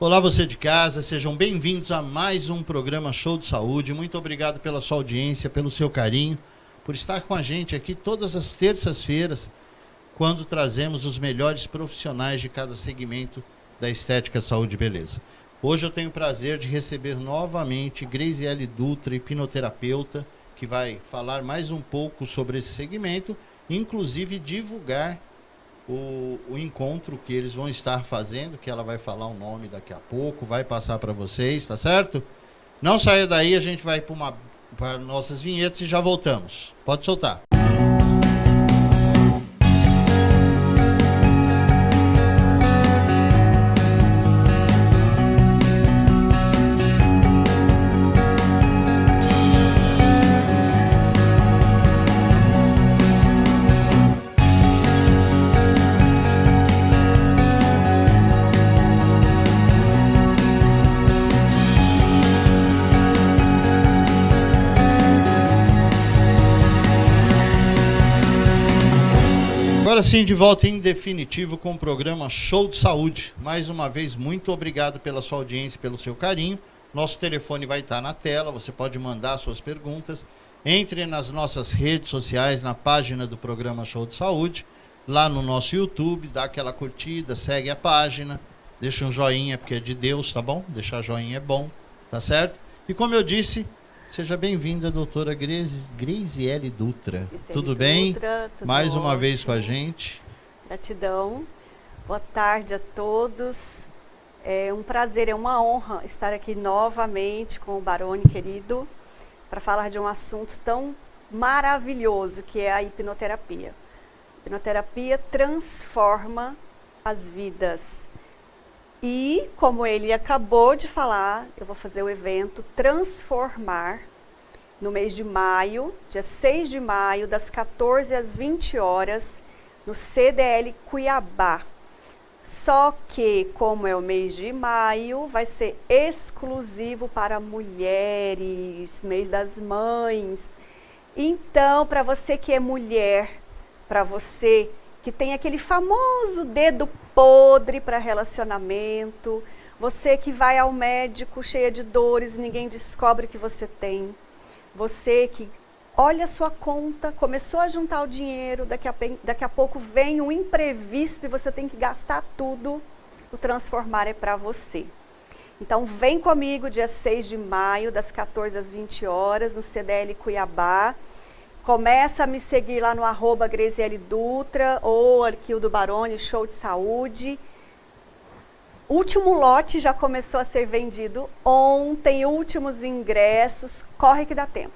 Olá, você de casa, sejam bem-vindos a mais um programa Show de Saúde. Muito obrigado pela sua audiência, pelo seu carinho, por estar com a gente aqui todas as terças-feiras, quando trazemos os melhores profissionais de cada segmento da estética, saúde e beleza. Hoje eu tenho o prazer de receber novamente Graziele Dutra, hipnoterapeuta, que vai falar mais um pouco sobre esse segmento, inclusive divulgar o encontro que eles vão estar fazendo, que ela vai falar o nome daqui a pouco, vai passar para vocês, tá certo? Não saia daí, a gente vai para nossas vinhetas e já voltamos. Pode soltar. Agora sim, de volta em definitivo com o programa Show de Saúde. Mais uma vez, muito obrigado pela sua audiência e pelo seu carinho. Nosso telefone vai estar na tela, você pode mandar suas perguntas. Entre nas nossas redes sociais, na página do programa Show de Saúde, lá no nosso YouTube, dá aquela curtida, segue a página, deixa um joinha, porque é de Deus, tá bom? Deixar joinha é bom, tá certo? E como eu disse, seja bem-vinda, doutora Graziele Dutra. Tudo bem? Tudo Mais ótimo. uma vez com a gente. Gratidão. Boa tarde a todos. É um prazer, é uma honra estar aqui novamente com o Baroni querido para falar de um assunto tão maravilhoso que é a hipnoterapia. A hipnoterapia transforma as vidas. E, como ele acabou de falar, eu vou fazer o evento Transformar no mês de maio, dia 6 de maio, das 14 às 20 horas, no CDL Cuiabá. Só que, como é o mês de maio, vai ser exclusivo para mulheres, mês das mães. Então, para você que é mulher, para você que tem aquele famoso dedo podre para relacionamento, você que vai ao médico cheia de dores e ninguém descobre que você tem, você que olha a sua conta, começou a juntar o dinheiro, daqui a pouco vem um imprevisto e você tem que gastar tudo, o Transformar é para você. Então vem comigo dia 6 de maio, das 14 às 20 horas, no CDL Cuiabá. Começa a me seguir lá no @Graziele Dutra ou aqui o do Baroni, Show de Saúde. Último lote já começou a ser vendido ontem, últimos ingressos, corre que dá tempo.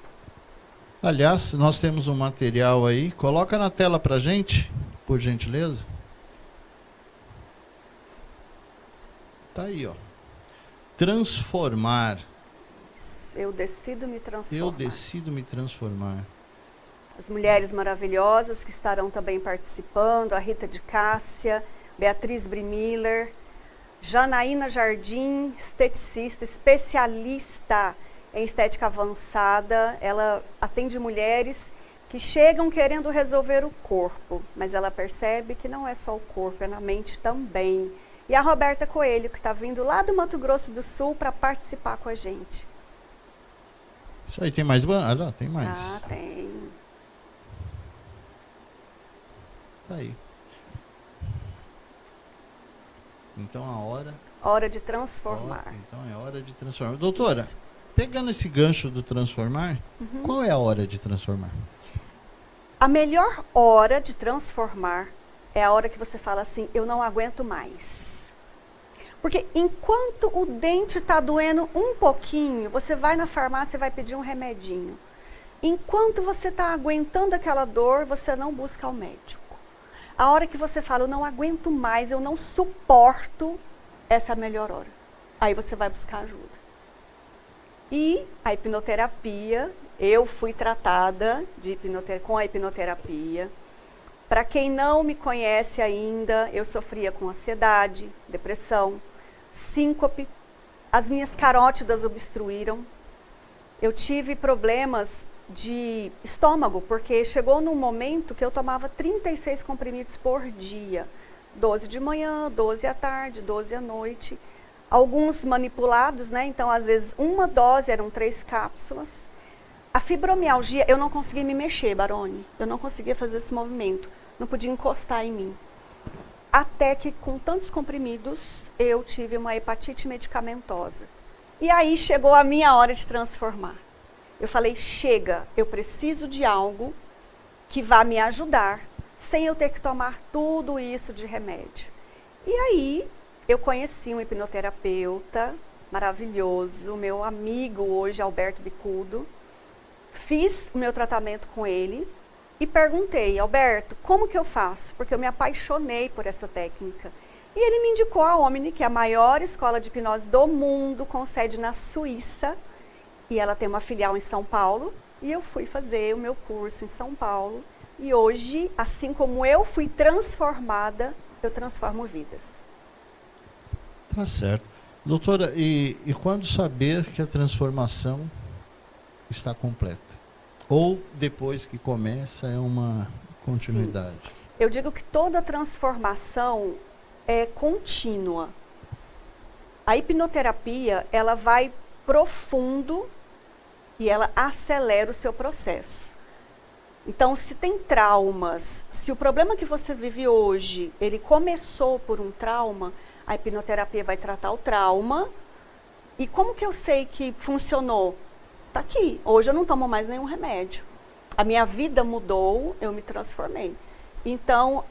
Aliás, nós temos um material aí, coloca na tela pra gente, por gentileza. Tá aí, ó. Transformar. Eu decido me transformar. Eu decido me transformar. As mulheres maravilhosas que estarão também participando, a Rita de Cássia, Beatriz Brimiller, Janaína Jardim, esteticista, especialista em estética avançada. Ela atende mulheres que chegam querendo resolver o corpo, mas ela percebe que não é só o corpo, é na mente também. E a Roberta Coelho, que está vindo lá do Mato Grosso do Sul para participar com a gente. Isso aí, tem mais? Ah, tem mais. Ah, tem. Tá aí. Então a hora... Hora de transformar. Então é hora de transformar. Doutora, Isso. pegando esse gancho do transformar, qual é a hora de transformar? A melhor hora de transformar é a hora que você fala assim, eu não aguento mais. Porque enquanto o dente está doendo um pouquinho, você vai na farmácia e vai pedir um remedinho. Enquanto você está aguentando aquela dor, você não busca o médico. A hora que você fala, eu não aguento mais, eu não suporto, essa é a melhor hora. Aí você vai buscar ajuda. E a hipnoterapia, eu fui tratada com a hipnoterapia. Para quem não me conhece ainda, eu sofria com ansiedade, depressão, síncope, as minhas carótidas obstruíram. Eu tive problemas de estômago, porque chegou num momento que eu tomava 36 comprimidos por dia. 12 de manhã, 12 à tarde, 12 à noite. alguns manipulados, né? Então, às vezes, uma dose eram 3 cápsulas. A fibromialgia, eu não conseguia me mexer, Barone. Eu não conseguia fazer esse movimento. Não podia encostar em mim. Até que, com tantos comprimidos, eu tive uma hepatite medicamentosa. E aí chegou a minha hora de transformar. Eu falei, chega, eu preciso de algo que vá me ajudar, sem eu ter que tomar tudo isso de remédio. E aí, eu conheci um hipnoterapeuta maravilhoso, meu amigo hoje, Alberto Bicudo. Fiz o meu tratamento com ele e perguntei, Alberto, como que eu faço? Porque eu me apaixonei por essa técnica. E ele me indicou a Omni, que é a maior escola de hipnose do mundo, com sede na Suíça. E ela tem uma filial em São Paulo. E eu fui fazer o meu curso em São Paulo. E hoje, assim como eu fui transformada, eu transformo vidas. Tá certo. Doutora, e quando saber que a transformação está completa? Ou depois que começa é uma continuidade? Sim. Eu digo que toda transformação é contínua. A hipnoterapia, ela vai profundo e ela acelera o seu processo. Então, se tem traumas, se o problema que você vive hoje, ele começou por um trauma, a hipnoterapia vai tratar o trauma. E como que eu sei que funcionou? Está aqui. Hoje eu não tomo mais nenhum remédio. A minha vida mudou, eu me transformei. Então,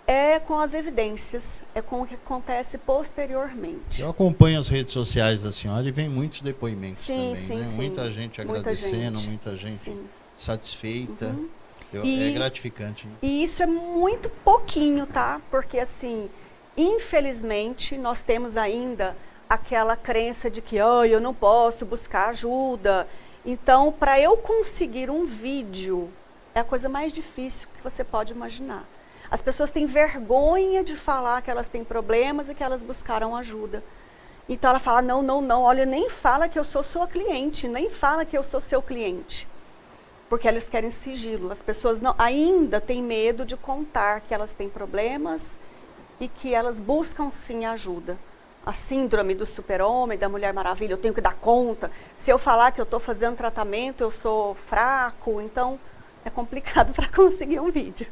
é com as evidências, é com o que acontece posteriormente. Eu acompanho as redes sociais da senhora e vem muitos depoimentos sim, também, sim, né? Sim. Muita gente agradecendo, muita gente satisfeita. Uhum. É gratificante. Né? E isso é muito pouquinho, tá? Porque, assim, infelizmente, nós temos ainda aquela crença de que eu não posso buscar ajuda. Então, para eu conseguir um vídeo, é a coisa mais difícil que você pode imaginar. As pessoas têm vergonha de falar que elas têm problemas e que elas buscaram ajuda. Então, ela fala, não, olha, nem fala que eu sou sua cliente, nem fala que eu sou seu cliente. Porque elas querem sigilo. As pessoas ainda têm medo de contar que elas têm problemas e que elas buscam sim ajuda. A síndrome do super-homem, da Mulher Maravilha, eu tenho que dar conta. Se eu falar que eu estou fazendo tratamento, eu sou fraco. Então, é complicado para conseguir um vídeo.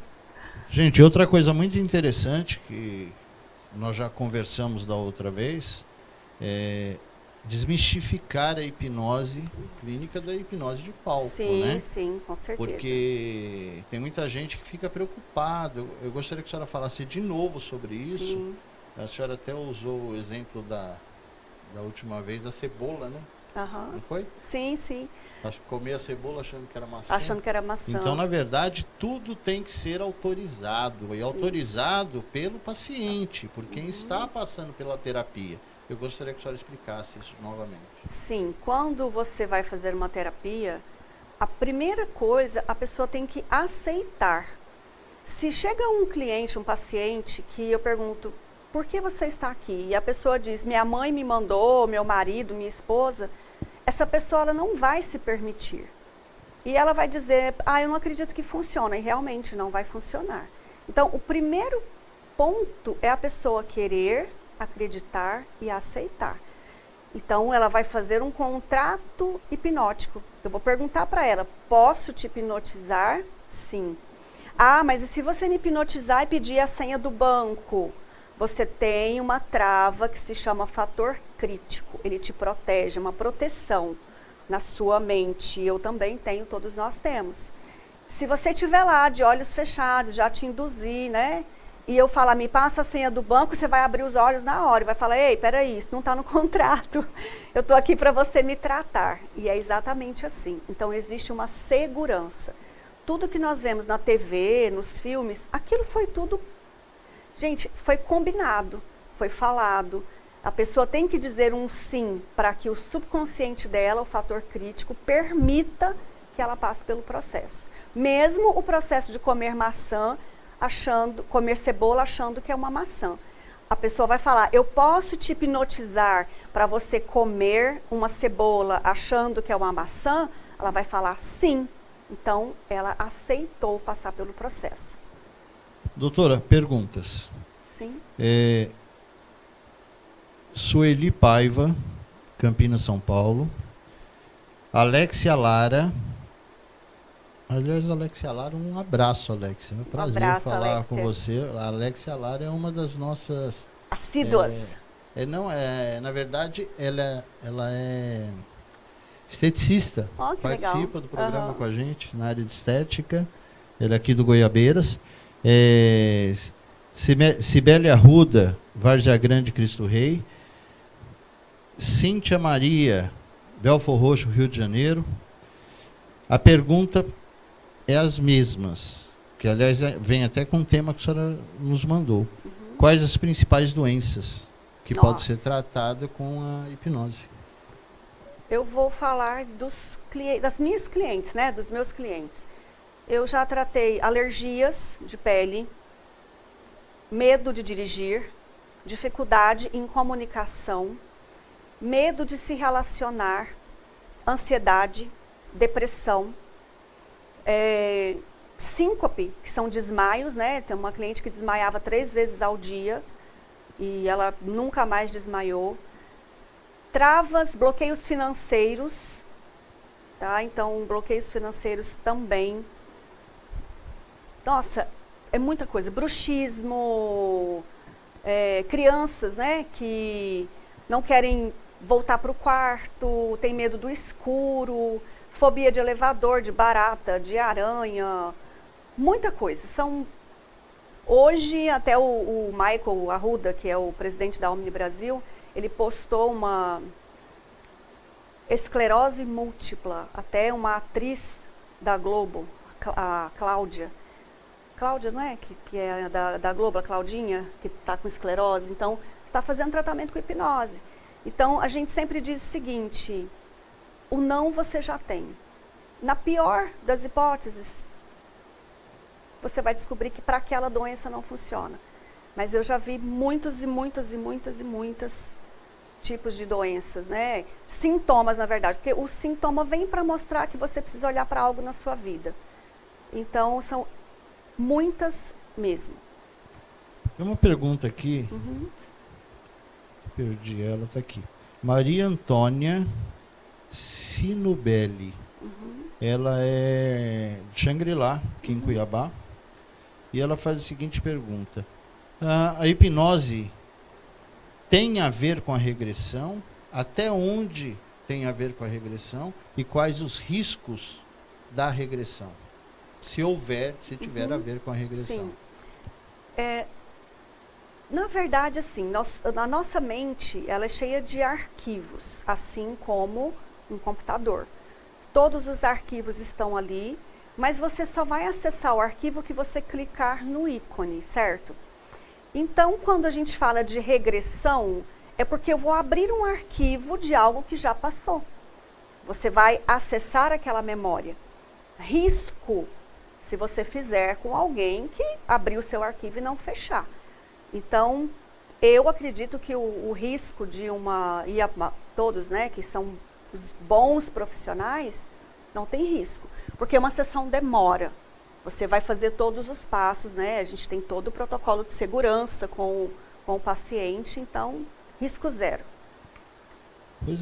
Gente, outra coisa muito interessante que nós já conversamos da outra vez é desmistificar a hipnose clínica da hipnose de palco, né? Sim, com certeza. Porque tem muita gente que fica preocupada. Eu gostaria que a senhora falasse de novo sobre isso. Sim. A senhora até usou o exemplo da última vez da cebola, né? Uhum. Não foi? Sim. Acho que comia a cebola achando que era maçã. Achando que era maçã. Então, na verdade, tudo tem que ser autorizado. E autorizado pelo paciente, por quem está passando pela terapia. Eu gostaria que a senhora explicasse isso novamente. Sim, quando você vai fazer uma terapia, a primeira coisa, a pessoa tem que aceitar. Se chega um cliente, um paciente, que eu pergunto, por que você está aqui? E a pessoa diz, minha mãe me mandou, meu marido, minha esposa, essa pessoa ela não vai se permitir. E ela vai dizer, eu não acredito que funciona, e realmente não vai funcionar. Então, o primeiro ponto é a pessoa querer, acreditar e aceitar. Então, ela vai fazer um contrato hipnótico. Eu vou perguntar para ela, posso te hipnotizar? Sim. Mas e se você me hipnotizar e pedir a senha do banco? Você tem uma trava que se chama fator crítico. Ele te protege, uma proteção na sua mente. Eu também tenho, todos nós temos. Se você estiver lá de olhos fechados, já te induzir, né? E eu falar, me passa a senha do banco, você vai abrir os olhos na hora e vai falar, ei, peraí, isso não está no contrato. Eu estou aqui para você me tratar. E é exatamente assim. Então, existe uma segurança. Tudo que nós vemos na TV, nos filmes, aquilo foi tudo, gente, foi combinado, foi falado. A pessoa tem que dizer um sim para que o subconsciente dela, o fator crítico, permita que ela passe pelo processo. Mesmo o processo de comer maçã, comer cebola achando que é uma maçã. A pessoa vai falar, eu posso te hipnotizar para você comer uma cebola achando que é uma maçã? Ela vai falar sim. Então, ela aceitou passar pelo processo. Doutora, perguntas. Sim. Sueli Paiva, Campinas, São Paulo. Alexia Lara. Aliás, Alexia Lara, um abraço, Alexia. É um prazer falar Alexia. com você. A Alexia Lara é uma das nossas... Assíduas. Na verdade, ela é esteticista. Oh, que participa legal. do programa com a gente na área de estética. Ela é aqui do Goiabeiras. Cibele Arruda, Várzea Grande, Cristo Rei. Cíntia Maria, Belfor Roxo, Rio de Janeiro. A pergunta é as mesmas, que aliás vem até com o tema que a senhora nos mandou. Quais as principais doenças que podem ser tratadas com a hipnose? Eu vou falar das minhas clientes, né? Dos meus clientes. Eu já tratei alergias de pele, medo de dirigir, dificuldade em comunicação, medo de se relacionar, ansiedade, depressão, síncope, que são desmaios, né? Tem uma cliente que desmaiava 3 vezes ao dia e ela nunca mais desmaiou. Travas, bloqueios financeiros, tá? Então, bloqueios financeiros também. Nossa, é muita coisa. Bruxismo, crianças, né? Que não querem voltar para o quarto, tem medo do escuro, fobia de elevador, de barata, de aranha, muita coisa. Hoje, até o Michael Arruda, que é o presidente da Omni Brasil, ele postou uma esclerose múltipla, até uma atriz da Globo, a Cláudia, não é? Que é da Globo, a Claudinha, que está com esclerose. Então, está fazendo tratamento com hipnose. Então, a gente sempre diz o seguinte: o não você já tem. Na pior das hipóteses, você vai descobrir que para aquela doença não funciona. Mas eu já vi muitos tipos de doenças, né? Sintomas, na verdade, porque o sintoma vem para mostrar que você precisa olhar para algo na sua vida. Então, são muitas mesmo. Tem uma pergunta aqui. Perdi ela, está aqui. Maria Antônia Sinubelli. Ela é de Xangri-Lá, aqui em Cuiabá. E ela faz a seguinte pergunta: a hipnose tem a ver com a regressão? Até onde tem a ver com a regressão? E quais os riscos da regressão? Se tiver a ver com a regressão. Sim. Na verdade, assim, a nossa mente, ela é cheia de arquivos, assim como um computador. Todos os arquivos estão ali, mas você só vai acessar o arquivo que você clicar no ícone, certo? Então, quando a gente fala de regressão, é porque eu vou abrir um arquivo de algo que já passou. Você vai acessar aquela memória. Risco, se você fizer com alguém que abriu o seu arquivo e não fechar. Então, eu acredito que o risco de todos, né, que são os bons profissionais, não tem risco. Porque uma sessão demora. Você vai fazer todos os passos, né? A gente tem todo o protocolo de segurança com o paciente, então, risco zero. Pois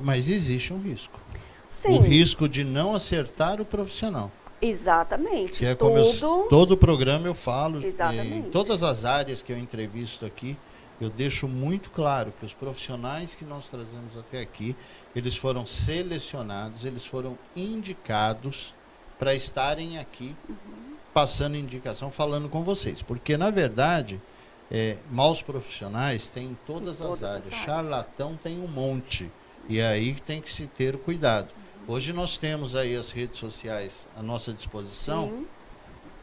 mas existe um risco. Sim. O risco de não acertar o profissional. Exatamente. Que é como todo o programa eu falo, Exatamente. em todas as áreas que eu entrevisto aqui, eu deixo muito claro que os profissionais que nós trazemos até aqui, eles foram selecionados, eles foram indicados para estarem aqui, passando indicação, falando com vocês. Porque, na verdade, maus profissionais tem em todas as áreas. Charlatão tem um monte. E aí tem que se ter cuidado. Hoje nós temos aí as redes sociais à nossa disposição, Sim.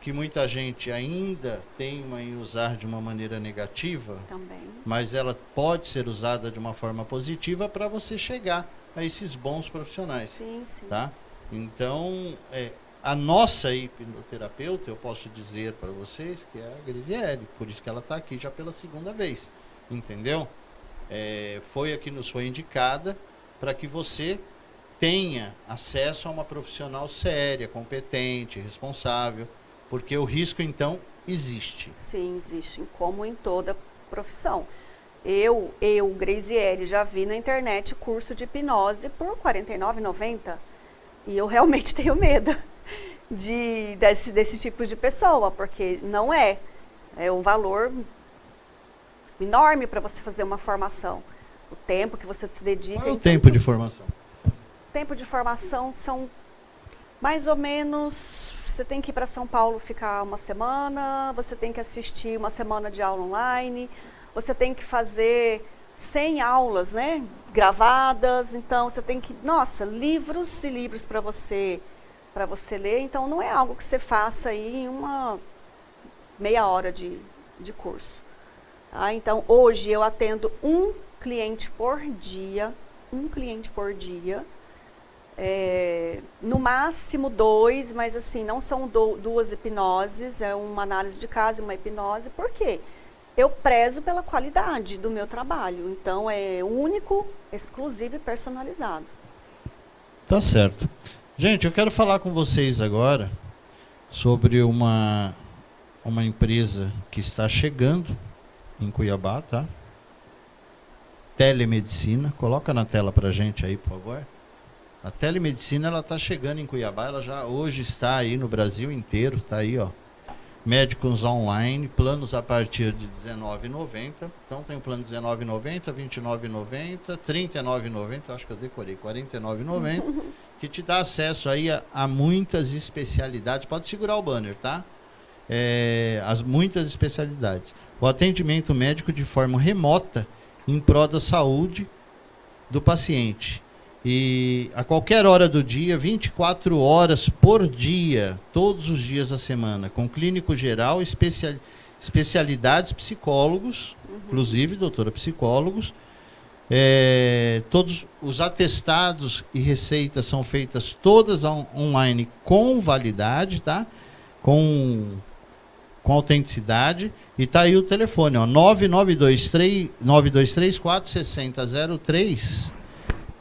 que muita gente ainda teima em usar de uma maneira negativa, Também. mas ela pode ser usada de uma forma positiva para você chegar a esses bons profissionais. Sim, sim. Tá? Então, a nossa hipnoterapeuta, eu posso dizer para vocês que é a Grisiele, por isso que ela está aqui já pela 2ª vez. Entendeu? Foi a que nos foi indicada para que você tenha acesso a uma profissional séria, competente, responsável, porque o risco, então, existe. Sim, existe, como em toda profissão. Eu, Graziele, já vi na internet curso de hipnose por R$ 49,90 e eu realmente tenho medo desse tipo de pessoa, porque não é um valor enorme para você fazer uma formação. O tempo que você se dedica... Qual é o tempo de formação? O tempo de formação são mais ou menos... Você tem que ir para São Paulo ficar uma semana, você tem que assistir uma semana de aula online, você tem que fazer 100 aulas, né, gravadas, então você tem que... Nossa, livros e livros para você ler, então não é algo que você faça aí em uma meia hora de curso. Tá? Então, hoje eu atendo um cliente por dia, no máximo 2, mas assim, não são 2 hipnoses, é uma análise de caso e uma hipnose. Por quê? Eu prezo pela qualidade do meu trabalho, então é único, exclusivo e personalizado. Tá certo. Gente, eu quero falar com vocês agora sobre uma empresa que está chegando em Cuiabá, tá? Telemedicina. Coloca na tela pra gente aí, por favor. A telemedicina, ela está chegando em Cuiabá, ela já hoje está aí no Brasil inteiro, está aí, ó. Médicos online, planos a partir de R$19,90. Então tem o plano R$19,90, R$29,90, R$39,90, acho que eu decorei, R$49,90, que te dá acesso aí a muitas especialidades. Pode segurar o banner, tá? As muitas especialidades. O atendimento médico de forma remota em prol da saúde do paciente. E a qualquer hora do dia, 24 horas por dia, todos os dias da semana, com clínico geral, especialidades, psicólogos, inclusive, doutora, psicólogos. Todos os atestados e receitas são feitas todas online com validade, tá? Com autenticidade. E tá aí o telefone, ó, 9234-6003,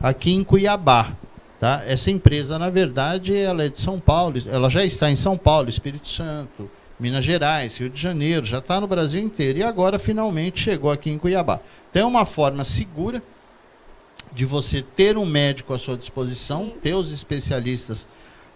aqui em Cuiabá, tá? Essa empresa, na verdade, ela é de São Paulo, ela já está em São Paulo, Espírito Santo, Minas Gerais, Rio de Janeiro, já está no Brasil inteiro e agora finalmente chegou aqui em Cuiabá. Tem uma forma segura de você ter um médico à sua disposição, ter os especialistas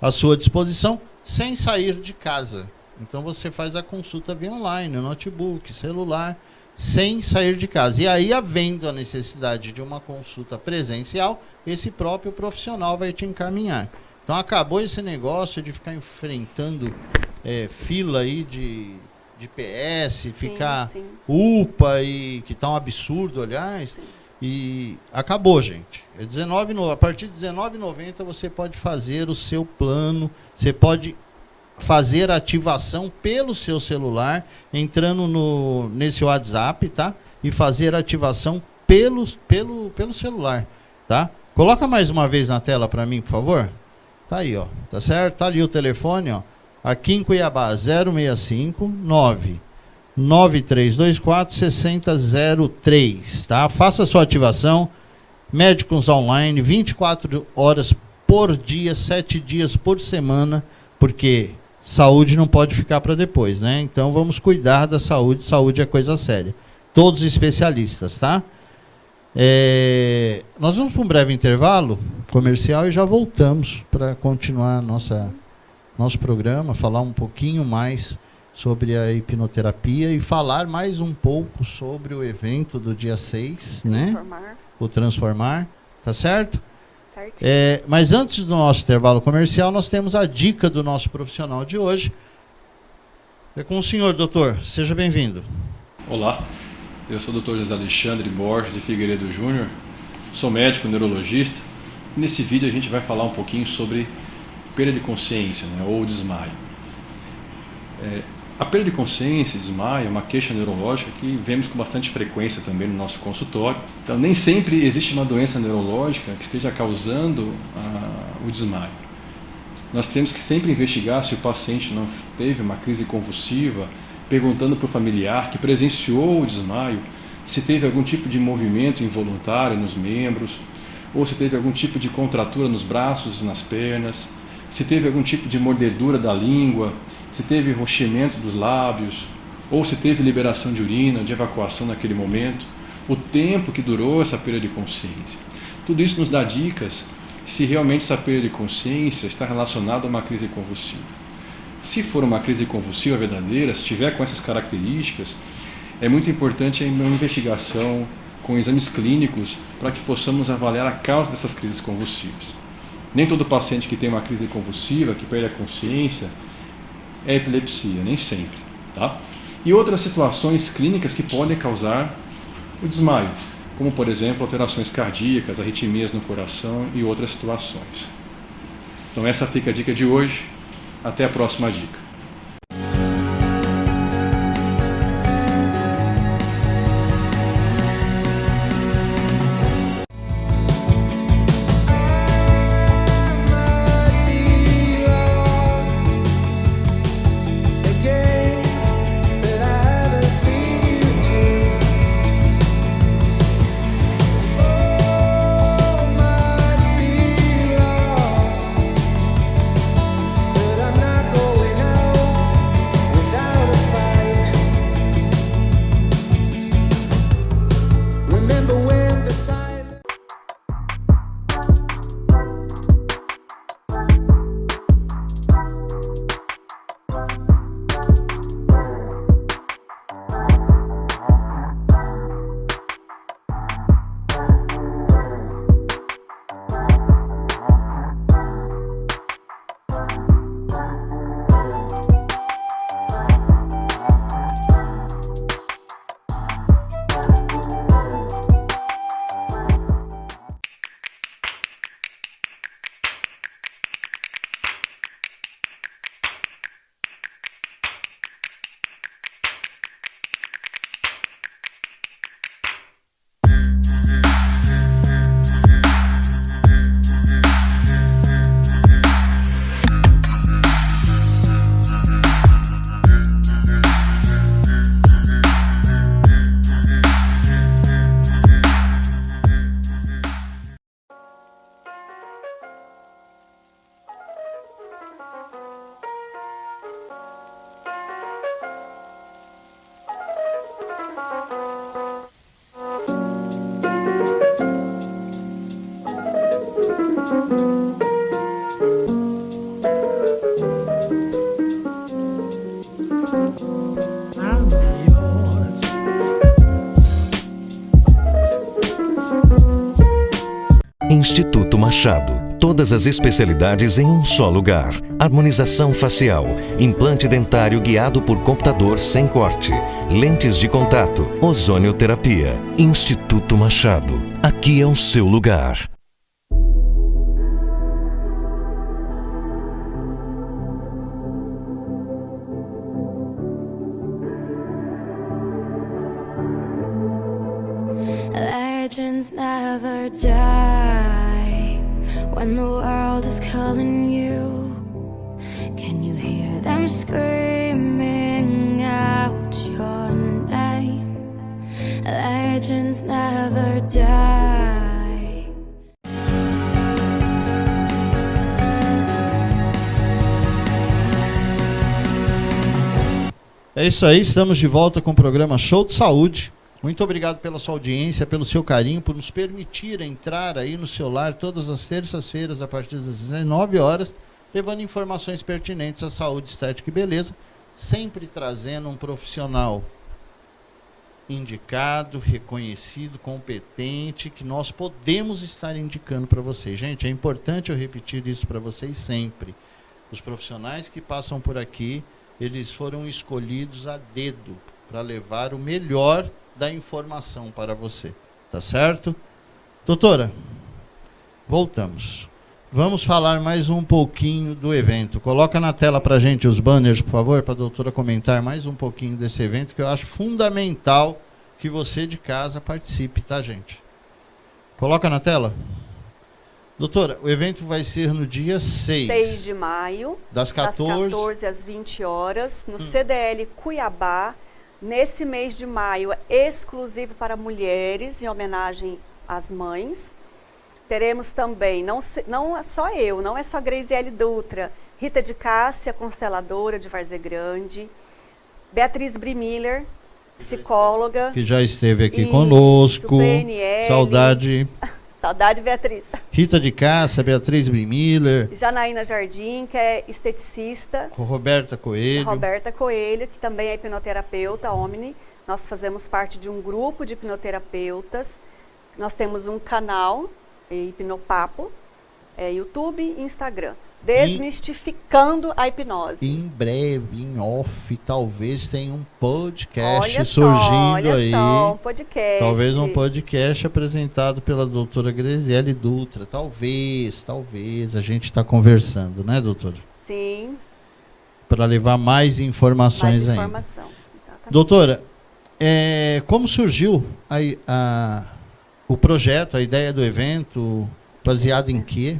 à sua disposição, sem sair de casa. Então você faz a consulta via online, notebook, celular, sem sair de casa. E aí, havendo a necessidade de uma consulta presencial, esse próprio profissional vai te encaminhar. Então acabou esse negócio de ficar enfrentando fila aí de PS, ficar UPA, e que tá um absurdo, aliás. Sim. E acabou, gente. A partir de R$19,90 você pode fazer o seu plano, você pode fazer a ativação pelo seu celular, entrando nesse WhatsApp, tá? E fazer a ativação pelo celular, tá? Coloca mais uma vez na tela para mim, por favor. Tá aí, ó. Tá certo? Tá ali o telefone, ó. Aqui em Cuiabá, 065 9324 6003, tá? Faça a sua ativação. Médicos online, 24 horas por dia, 7 dias por semana, porque saúde não pode ficar para depois, né? Então vamos cuidar da saúde, saúde é coisa séria. Todos especialistas, tá? Nós vamos para um breve intervalo comercial e já voltamos para continuar nosso programa, falar um pouquinho mais sobre a hipnoterapia e falar mais um pouco sobre o evento do dia 6, né? O Transformar, tá certo? Mas antes do nosso intervalo comercial, nós temos a dica do nosso profissional de hoje. É com o senhor, doutor. Seja bem-vindo. Olá, eu sou o Dr. José Alexandre Borges de Figueiredo Júnior, sou médico neurologista. Nesse vídeo a gente vai falar um pouquinho sobre perda de consciência, né, ou desmaio. A perda de consciência, desmaio, é uma queixa neurológica que vemos com bastante frequência também no nosso consultório. Então, nem sempre existe uma doença neurológica que esteja causando o desmaio. Nós temos que sempre investigar se o paciente não teve uma crise convulsiva, perguntando para o familiar que presenciou o desmaio, se teve algum tipo de movimento involuntário nos membros, ou se teve algum tipo de contratura nos braços e nas pernas, se teve algum tipo de mordedura da língua, se teve roximento dos lábios, ou se teve liberação de urina, de evacuação naquele momento, o tempo que durou essa perda de consciência. Tudo isso nos dá dicas se realmente essa perda de consciência está relacionada a uma crise convulsiva. Se for uma crise convulsiva verdadeira, se tiver com essas características, é muito importante uma investigação com exames clínicos para que possamos avaliar a causa dessas crises convulsivas. Nem todo paciente que tem uma crise convulsiva, que perde a consciência, é epilepsia, nem sempre. Tá? E outras situações clínicas que podem causar o desmaio, como, por exemplo, alterações cardíacas, arritmias no coração e outras situações. Então essa fica a dica de hoje. Até a próxima dica. Instituto Machado. Todas as especialidades em um só lugar. Harmonização facial, implante dentário guiado por computador sem corte, lentes de contato, ozonioterapia. Instituto Machado. Aqui é o seu lugar. Legends never die when the world is calling you. Can you hear them screaming out your name? Legends never die. É isso aí, estamos de volta com o programa Show de Saúde. Muito obrigado pela sua audiência, pelo seu carinho, por nos permitir entrar aí no seu lar todas as terças-feiras a partir das 19 horas, levando informações pertinentes à saúde, estética e beleza, sempre trazendo um profissional indicado, reconhecido, competente, que nós podemos estar indicando para vocês. Gente, é importante eu repetir isso para vocês sempre. Os profissionais que passam por aqui, eles foram escolhidos a dedo para levar o melhor da informação para você, tá certo? Doutora, voltamos. Vamos falar mais um pouquinho do evento. Coloca na tela para a gente os banners, por favor, para a doutora comentar mais um pouquinho desse evento, que eu acho fundamental que você de casa participe, tá, gente? Coloca na tela. Doutora, o evento vai ser no dia 6 de maio, das 14 às 20 horas, no CDL Cuiabá. Nesse mês de maio, exclusivo para mulheres, em homenagem às mães. Teremos também, não é só eu, não é só Graziele Dutra, Rita de Cássia, consteladora de Várzea Grande, Beatriz Brimiller, psicóloga. Que já esteve aqui Isso, conosco. PNL. Saudade. Saudade, Beatriz. Rita de Cássia, Beatriz Miller. Janaína Jardim, que é esteticista. Roberta Coelho. Roberta Coelho, que também é hipnoterapeuta, Omni. Nós fazemos parte de um grupo de hipnoterapeutas. Nós temos um canal, Hipnopapo, YouTube e Instagram. Desmistificando a hipnose. Em breve, em off, talvez tenha um podcast Olha surgindo aí. Só, um podcast. Talvez um podcast apresentado pela doutora Graziele Dutra. Talvez. A gente está conversando, né, doutora? Sim. Para levar mais informações Mais ainda. informação. Exatamente. Doutora, como surgiu o projeto, a ideia do evento, baseado em quê?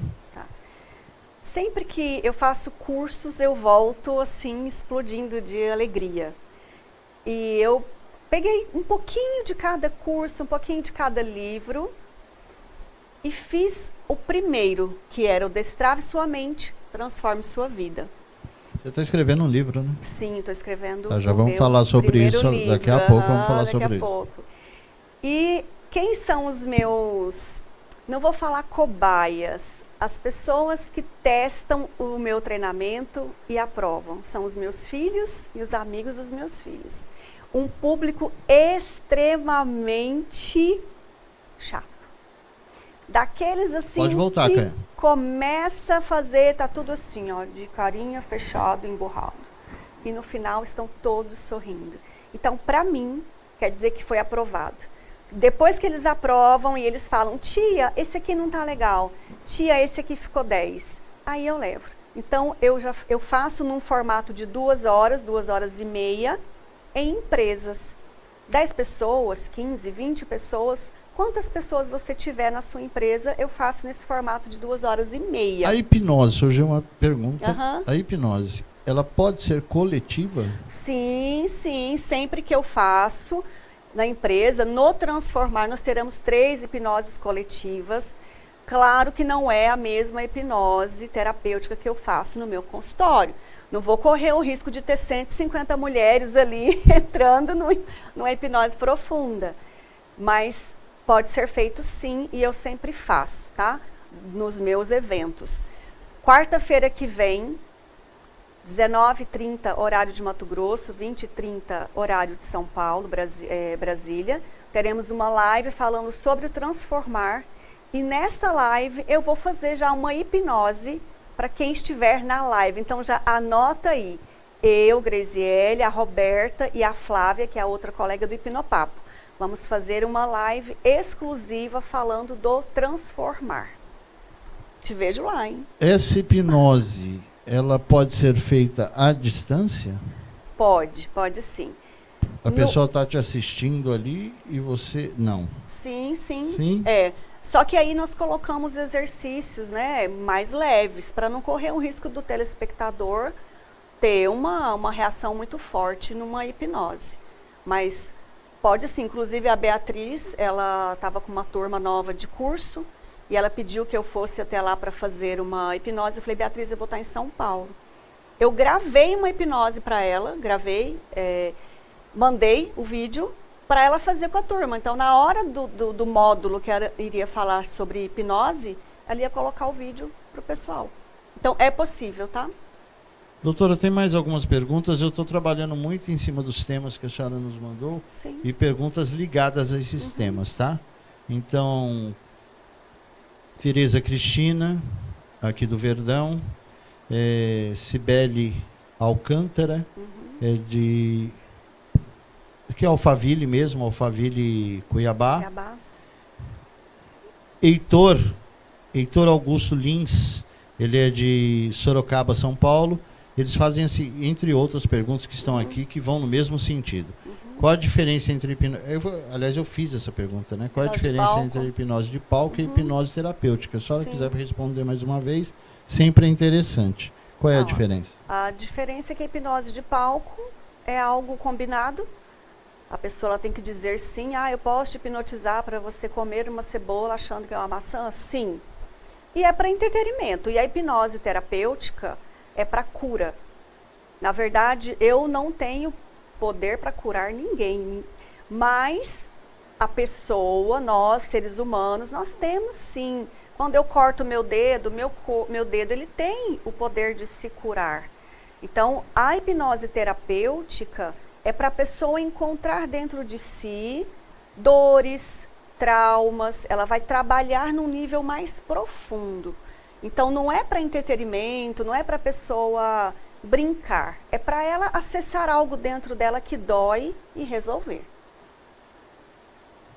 Sempre que eu faço cursos, eu volto assim, explodindo de alegria. E eu peguei um pouquinho de cada curso, um pouquinho de cada livro e fiz o primeiro, que era o Destrave Sua Mente, Transforme Sua Vida. Você está escrevendo um livro, né? Sim, estou escrevendo Já vamos falar sobre isso livro. daqui a pouco. Vamos falar sobre isso. Pouco. E quem são os meus, não vou falar cobaias, as pessoas que testam o meu treinamento e aprovam? São os meus filhos e os amigos dos meus filhos. Um público extremamente chato. Daqueles assim Pode voltar, que Caia. começa a fazer, tá tudo assim, ó, de carinha fechado, emburrado. E no final estão todos sorrindo. Então, para mim, quer dizer que foi aprovado. Depois que eles aprovam e eles falam, tia, esse aqui não tá legal. Tia, esse aqui ficou 10. Aí eu levo. Então, eu faço num formato de 2 horas, 2h30, em empresas. 10 pessoas, 15, 20 pessoas. Quantas pessoas você tiver na sua empresa, eu faço nesse formato de 2h30. A hipnose, surgiu uma pergunta. Aham. A hipnose, ela pode ser coletiva? Sim, sim. Sempre que eu faço na empresa, no Transformar, nós teremos 3 hipnoses coletivas. Claro que não é a mesma hipnose terapêutica que eu faço no meu consultório. Não vou correr o risco de ter 150 mulheres ali entrando numa hipnose profunda. Mas pode ser feito sim, e eu sempre faço, tá? Nos meus eventos. Quarta-feira que vem, 19h30, horário de Mato Grosso, 20h30, horário de São Paulo, Brasília. Teremos uma live falando sobre o Transformar. E nessa live eu vou fazer já uma hipnose para quem estiver na live. Então já anota aí. Eu, Graziele, a Roberta e a Flávia, que é a outra colega do Hipnopapo. Vamos fazer uma live exclusiva falando do Transformar. Te vejo lá, hein? Essa hipnose, ela pode ser feita à distância? Pode sim. A pessoa está te assistindo ali e você não? Sim. Sim? Só que aí nós colocamos exercícios, né, mais leves, para não correr o risco do telespectador ter uma reação muito forte numa hipnose. Mas pode sim, inclusive a Beatriz, ela estava com uma turma nova de curso e ela pediu que eu fosse até lá para fazer uma hipnose. Eu falei, Beatriz, eu vou estar em São Paulo. Eu gravei uma hipnose para ela, mandei o vídeo para ela fazer com a turma. Então, na hora do módulo que ela iria falar sobre hipnose, ela ia colocar o vídeo para o pessoal. Então, é possível, tá? Doutora, tem mais algumas perguntas. Eu estou trabalhando muito em cima dos temas que a senhora nos mandou. Sim. E perguntas ligadas a esses temas, tá? Então, Tereza Cristina, aqui do Verdão, Cibele Alcântara, que é Alphaville mesmo, Alphaville, Cuiabá. Heitor Augusto Lins, ele é de Sorocaba, São Paulo. Eles fazem, assim, entre outras perguntas que estão aqui, que vão no mesmo sentido. Qual a diferença entre hipnose... Aliás, eu fiz essa pergunta, né? Qual a diferença entre a hipnose de palco e a hipnose terapêutica? Se a senhora quiser responder mais uma vez, sempre é interessante. Qual é a diferença? A diferença é que a hipnose de palco é algo combinado. A pessoa ela tem que dizer sim, eu posso te hipnotizar para você comer uma cebola achando que é uma maçã? Sim. E é para entretenimento. E a hipnose terapêutica é para cura. Na verdade, eu não tenho poder para curar ninguém, mas a pessoa, nós, seres humanos, nós temos sim. Quando eu corto meu dedo, meu dedo ele tem o poder de se curar. Então, a hipnose terapêutica é para a pessoa encontrar dentro de si dores, traumas, ela vai trabalhar num nível mais profundo. Então, não é para entretenimento, não é para a pessoa brincar, é para ela acessar algo dentro dela que dói e resolver.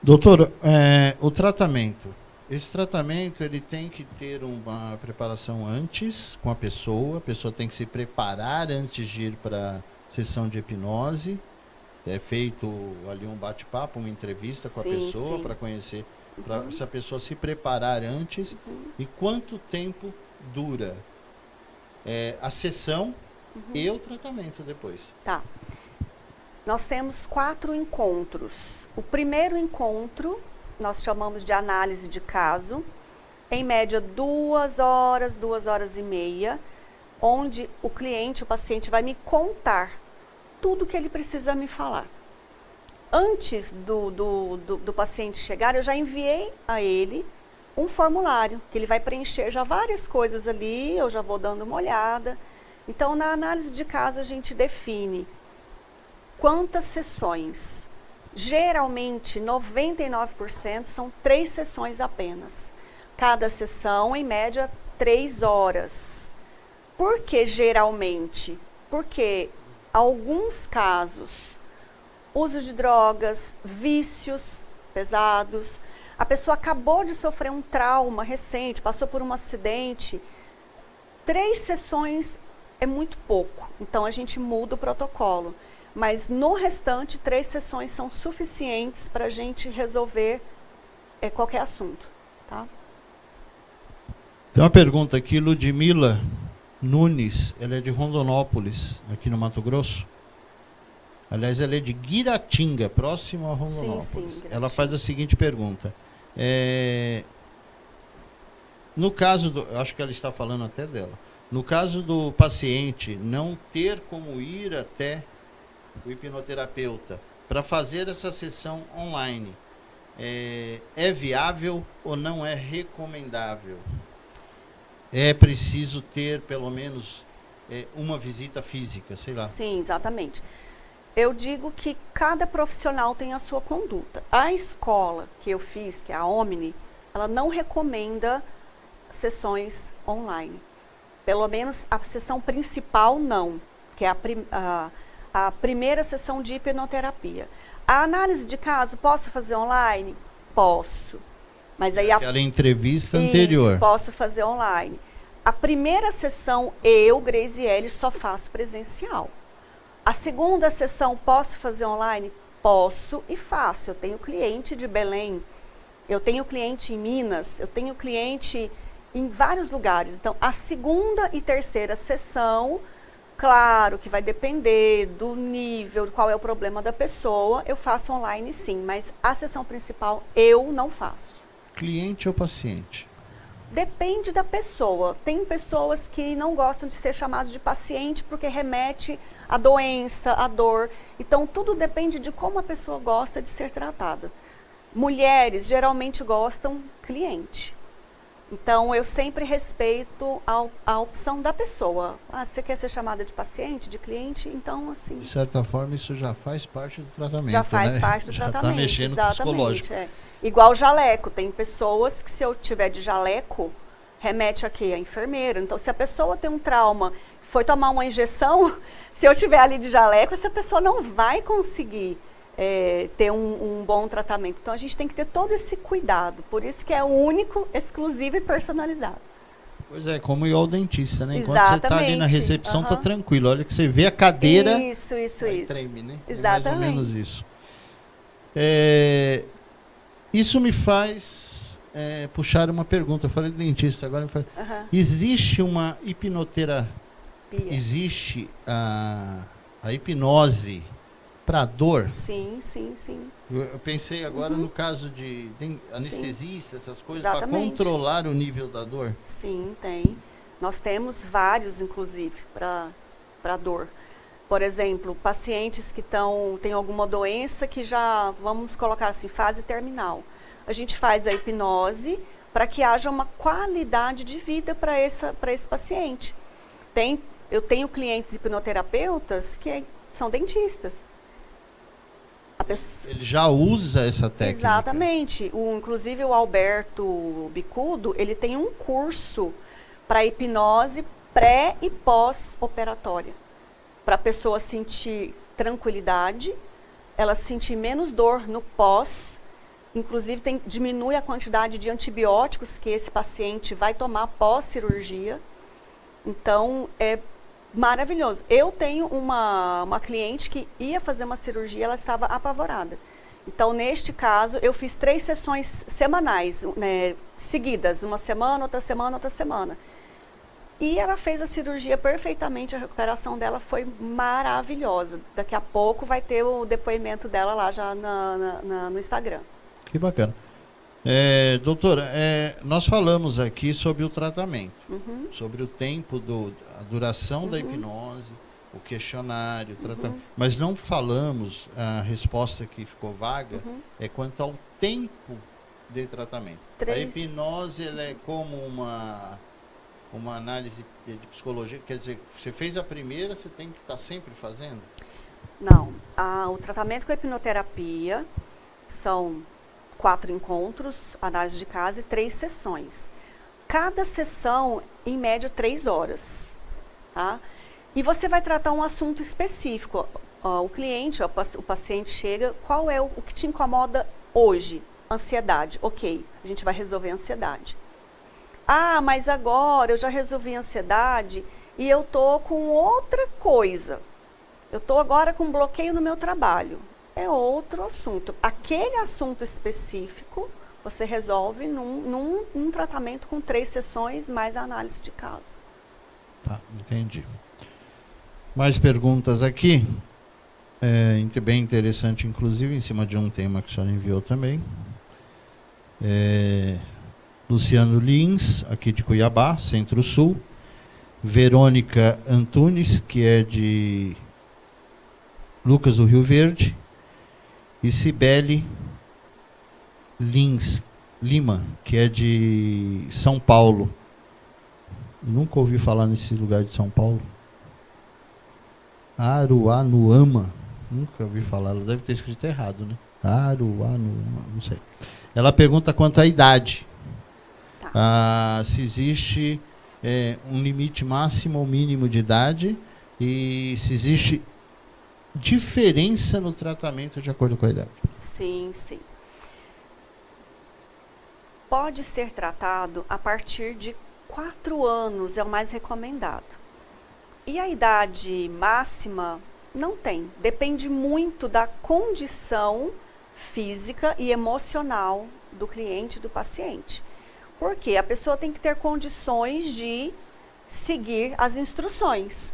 Doutora, o tratamento. Esse tratamento ele tem que ter uma preparação antes com a pessoa tem que se preparar antes de ir para a sessão de hipnose. É feito ali um bate-papo, uma entrevista com a pessoa para conhecer, para essa pessoa se preparar antes. E quanto tempo dura a sessão e o tratamento depois? Tá. Nós temos 4 encontros. O primeiro encontro nós chamamos de análise de caso, em média 2 horas, 2 horas e meia, onde o cliente, o paciente vai me contar tudo que ele precisa me falar. Antes do paciente chegar, eu já enviei a ele um formulário, que ele vai preencher já várias coisas ali, eu já vou dando uma olhada. Então, na análise de caso, a gente define quantas sessões. Geralmente, 99% são 3 sessões apenas. Cada sessão, em média, 3 horas. Por que geralmente? Porque alguns casos, uso de drogas, vícios pesados, a pessoa acabou de sofrer um trauma recente, passou por um acidente, 3 sessões é muito pouco, então a gente muda o protocolo. Mas no restante, 3 sessões são suficientes para a gente resolver qualquer assunto. Tá? Tem uma pergunta aqui, Ludmila Nunes, ela é de Rondonópolis, aqui no Mato Grosso. Aliás, ela é de Guiratinga, próximo a Rondonópolis. Sim, ela faz a seguinte pergunta. No caso eu acho que ela está falando até dela. No caso do paciente não ter como ir até o hipnoterapeuta para fazer essa sessão online, é viável ou não é recomendável? É preciso ter pelo menos uma visita física, sei lá. Sim, exatamente. Eu digo que cada profissional tem a sua conduta. A escola que eu fiz, que é a Omni, ela não recomenda sessões online. Pelo menos a sessão principal não, que é a primeira sessão de hipnoterapia. A análise de caso, posso fazer online? Posso. Mas aí aquela entrevista anterior. Posso fazer online. A primeira sessão, eu, Graziele, só faço presencial. A segunda sessão, posso fazer online? Posso e faço. Eu tenho cliente de Belém, eu tenho cliente em Minas, eu tenho cliente em vários lugares. Então, a segunda e terceira sessão, claro que vai depender do nível, qual é o problema da pessoa, eu faço online sim, mas a sessão principal eu não faço. Cliente ou paciente? Depende da pessoa. Tem pessoas que não gostam de ser chamadas de paciente porque remete à doença, à dor. Então, tudo depende de como a pessoa gosta de ser tratada. Mulheres geralmente gostam cliente. Então, eu sempre respeito a opção da pessoa. Você quer ser chamada de paciente, de cliente? Então, assim... De certa forma, isso já faz parte do tratamento, já faz parte do tratamento, está mexendo com o psicológico. Igual jaleco. Tem pessoas que, se eu tiver de jaleco, remete a quê? A enfermeira. Então, se a pessoa tem um trauma, foi tomar uma injeção, se eu tiver ali de jaleco, essa pessoa não vai conseguir ter um bom tratamento. Então, a gente tem que ter todo esse cuidado. Por isso que é único, exclusivo e personalizado. Pois é, como ir ao dentista, né? Enquanto você está ali na recepção, tá tranquilo. Olha que você vê a cadeira... Isso. Treme, né? Exatamente. É mais ou menos isso. Isso me faz puxar uma pergunta. Eu falei do dentista, agora me faz... Existe uma hipnoterapia? Existe a hipnose para dor? Sim. Eu pensei agora no caso de anestesista, essas coisas, para Exatamente. controlar o nível da dor? Sim, tem. Nós temos vários, inclusive, para dor. Por exemplo, pacientes que têm alguma doença que já, vamos colocar assim, fase terminal. A gente faz a hipnose para que haja uma qualidade de vida para esse paciente. Eu tenho clientes hipnoterapeutas que são dentistas. Ele já usa essa técnica. Exatamente. Inclusive o Alberto Bicudo, ele tem um curso para hipnose pré e pós-operatória. Para a pessoa sentir tranquilidade, ela sentir menos dor no pós, inclusive diminui a quantidade de antibióticos que esse paciente vai tomar pós-cirurgia. Então, é maravilhoso. Eu tenho uma cliente que ia fazer uma cirurgia, ela estava apavorada. Então, neste caso, eu fiz 3 sessões semanais, né, seguidas, uma semana, outra semana, outra semana. E ela fez a cirurgia perfeitamente, a recuperação dela foi maravilhosa. Daqui a pouco vai ter o depoimento dela lá já no Instagram. Que bacana. Doutora, nós falamos aqui sobre o tratamento, sobre o tempo, a duração da hipnose, o questionário, o tratamento. Mas não falamos, a resposta que ficou vaga, é quanto ao tempo de tratamento. 3. A hipnose ela é como uma análise de psicologia, quer dizer, você fez a primeira, você tem que estar sempre fazendo? Não. O tratamento com a hipnoterapia são 4 encontros, análise de caso e 3 sessões. Cada sessão, em média, 3 horas. Tá? E você vai tratar um assunto específico. O cliente, o paciente chega, qual é o que te incomoda hoje? Ansiedade. Ok, a gente vai resolver a ansiedade. Mas agora eu já resolvi a ansiedade e eu tô com outra coisa. Eu tô agora com bloqueio no meu trabalho. É outro assunto. Aquele assunto específico, você resolve num tratamento com 3 sessões, mais a análise de caso. Tá, entendi. Mais perguntas aqui. Bem interessante, inclusive, em cima de um tema que a senhora enviou também. Luciano Lins, aqui de Cuiabá, Centro-Sul. Verônica Antunes, que é de Lucas do Rio Verde. E Cibele Lima, que é de São Paulo. Nunca ouvi falar nesse lugar de São Paulo. Aruanuama. Nunca ouvi falar. Ela deve ter escrito errado, né? Aruanuama, não sei. Ela pergunta quanto à idade. Se existe um limite máximo ou mínimo de idade e se existe diferença no tratamento de acordo com a idade. Sim, sim. Pode ser tratado a partir de 4 anos, é o mais recomendado. E a idade máxima não tem. Depende muito da condição física e emocional do cliente, do paciente. Porque a pessoa tem que ter condições de seguir as instruções.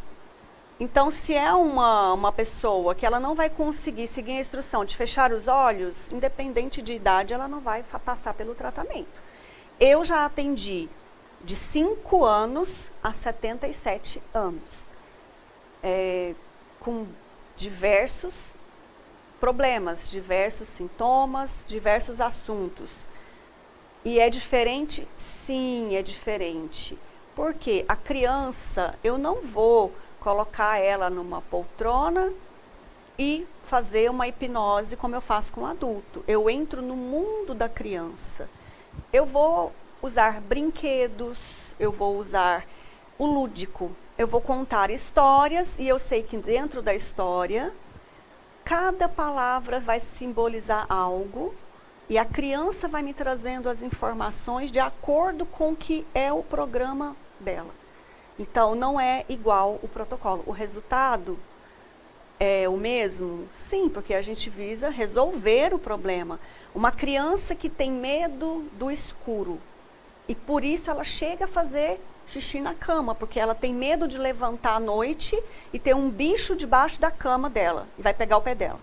Então, se é uma pessoa que ela não vai conseguir seguir a instrução de fechar os olhos, independente de idade, ela não vai passar pelo tratamento. Eu já atendi de 5 anos a 77 anos, com diversos problemas, diversos sintomas, diversos assuntos. E é diferente? Sim, é diferente. Porque a criança, eu não vou colocar ela numa poltrona e fazer uma hipnose como eu faço com o adulto. Eu entro no mundo da criança. Eu vou usar brinquedos, eu vou usar o lúdico. Eu vou contar histórias e eu sei que dentro da história, cada palavra vai simbolizar algo e a criança vai me trazendo as informações de acordo com o que é o programa dela. Então, não é igual o protocolo. O resultado é o mesmo? Sim, porque a gente visa resolver o problema. Uma criança que tem medo do escuro e por isso ela chega a fazer xixi na cama, porque ela tem medo de levantar à noite e ter um bicho debaixo da cama dela e vai pegar o pé dela.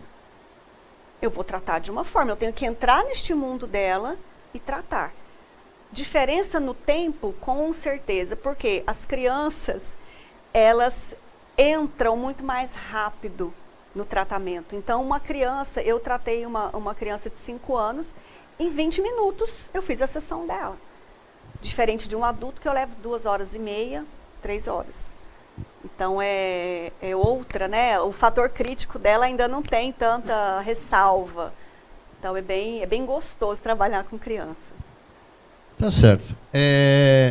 Eu vou tratar de uma forma, eu tenho que entrar neste mundo dela e tratar. Diferença no tempo, com certeza, porque as crianças, elas entram muito mais rápido no tratamento. Então, uma criança, eu tratei uma criança de 5 anos, em 20 minutos eu fiz a sessão dela. Diferente de um adulto que eu levo 2h30, 3 horas. Então, é outra, né? O fator crítico dela ainda não tem tanta ressalva. Então, é bem gostoso trabalhar com criança. Tá certo.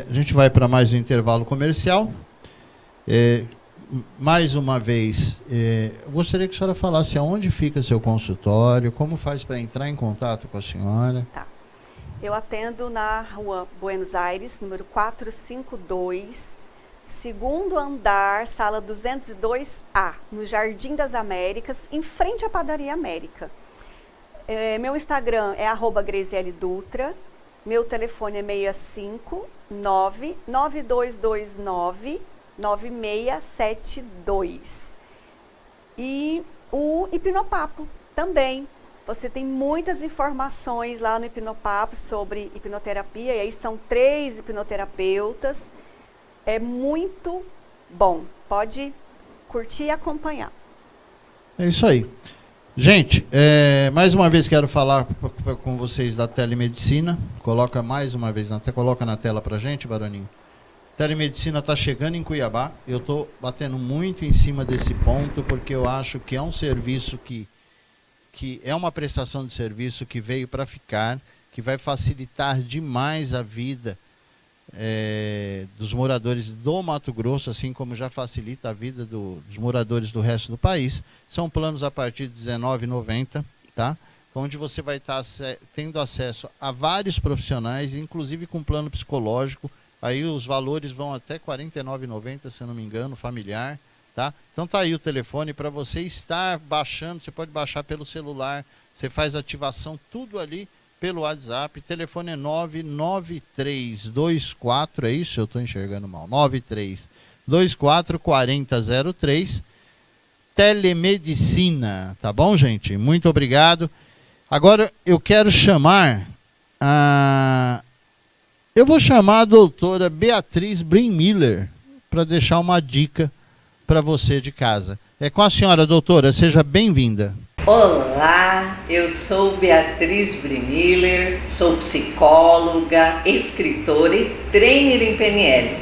A gente vai para mais um intervalo comercial. Mais uma vez, eu gostaria que a senhora falasse aonde fica seu consultório, como faz para entrar em contato com a senhora. Tá. Eu atendo na rua Buenos Aires, número 452, segundo andar, sala 202A, no Jardim das Américas, em frente à Padaria América. Meu Instagram é @GrezieleDutra, meu telefone é 659-9229-9672. E o Hipnopapo também. Você tem muitas informações lá no Hipnopapo sobre hipnoterapia, e aí são 3 hipnoterapeutas. É muito bom. Pode curtir e acompanhar. É isso aí. Gente, mais uma vez quero falar com vocês da telemedicina. Coloca mais uma vez, coloca na tela pra gente, Baroninho. Telemedicina está chegando em Cuiabá. Eu estou batendo muito em cima desse ponto, porque eu acho que é um serviço que é uma prestação de serviço que veio para ficar, que vai facilitar demais a vida dos moradores do Mato Grosso, assim como já facilita a vida dos moradores do resto do país. São planos a partir de R$19,90, tá? Onde você vai estar tendo acesso a vários profissionais, inclusive com plano psicológico. Aí os valores vão até R$49,90, se eu não me engano, familiar, tá? Então tá aí o telefone para você estar baixando. Você pode baixar pelo celular, você faz ativação, tudo ali pelo WhatsApp. Telefone é 99324, é isso? Eu estou enxergando mal. 9324-4003. Telemedicina, tá bom, gente? Muito obrigado. Agora eu quero chamar eu vou chamar a doutora Beatriz Brim-Miller para deixar uma dica para você de casa. É com a senhora, doutora, seja bem-vinda. Olá, eu sou Beatriz Brim-Miller, sou psicóloga, escritora e trainer em PNL.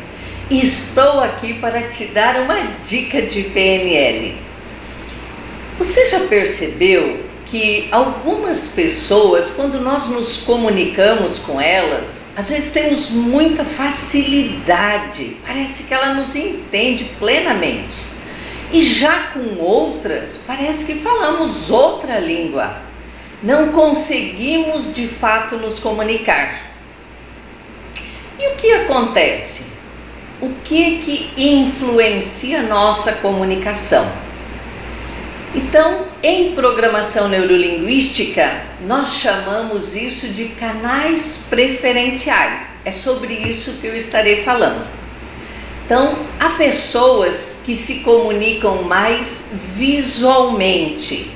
Estou aqui para te dar uma dica de PNL. Você já percebeu que algumas pessoas, quando nós nos comunicamos com elas, às vezes temos muita facilidade, parece que ela nos entende plenamente. E já com outras, parece que falamos outra língua. Não conseguimos de fato nos comunicar. E o que acontece? O que influencia a nossa comunicação? Então, em programação neurolinguística, nós chamamos isso de canais preferenciais. É sobre isso que eu estarei falando. Então, há pessoas que se comunicam mais visualmente,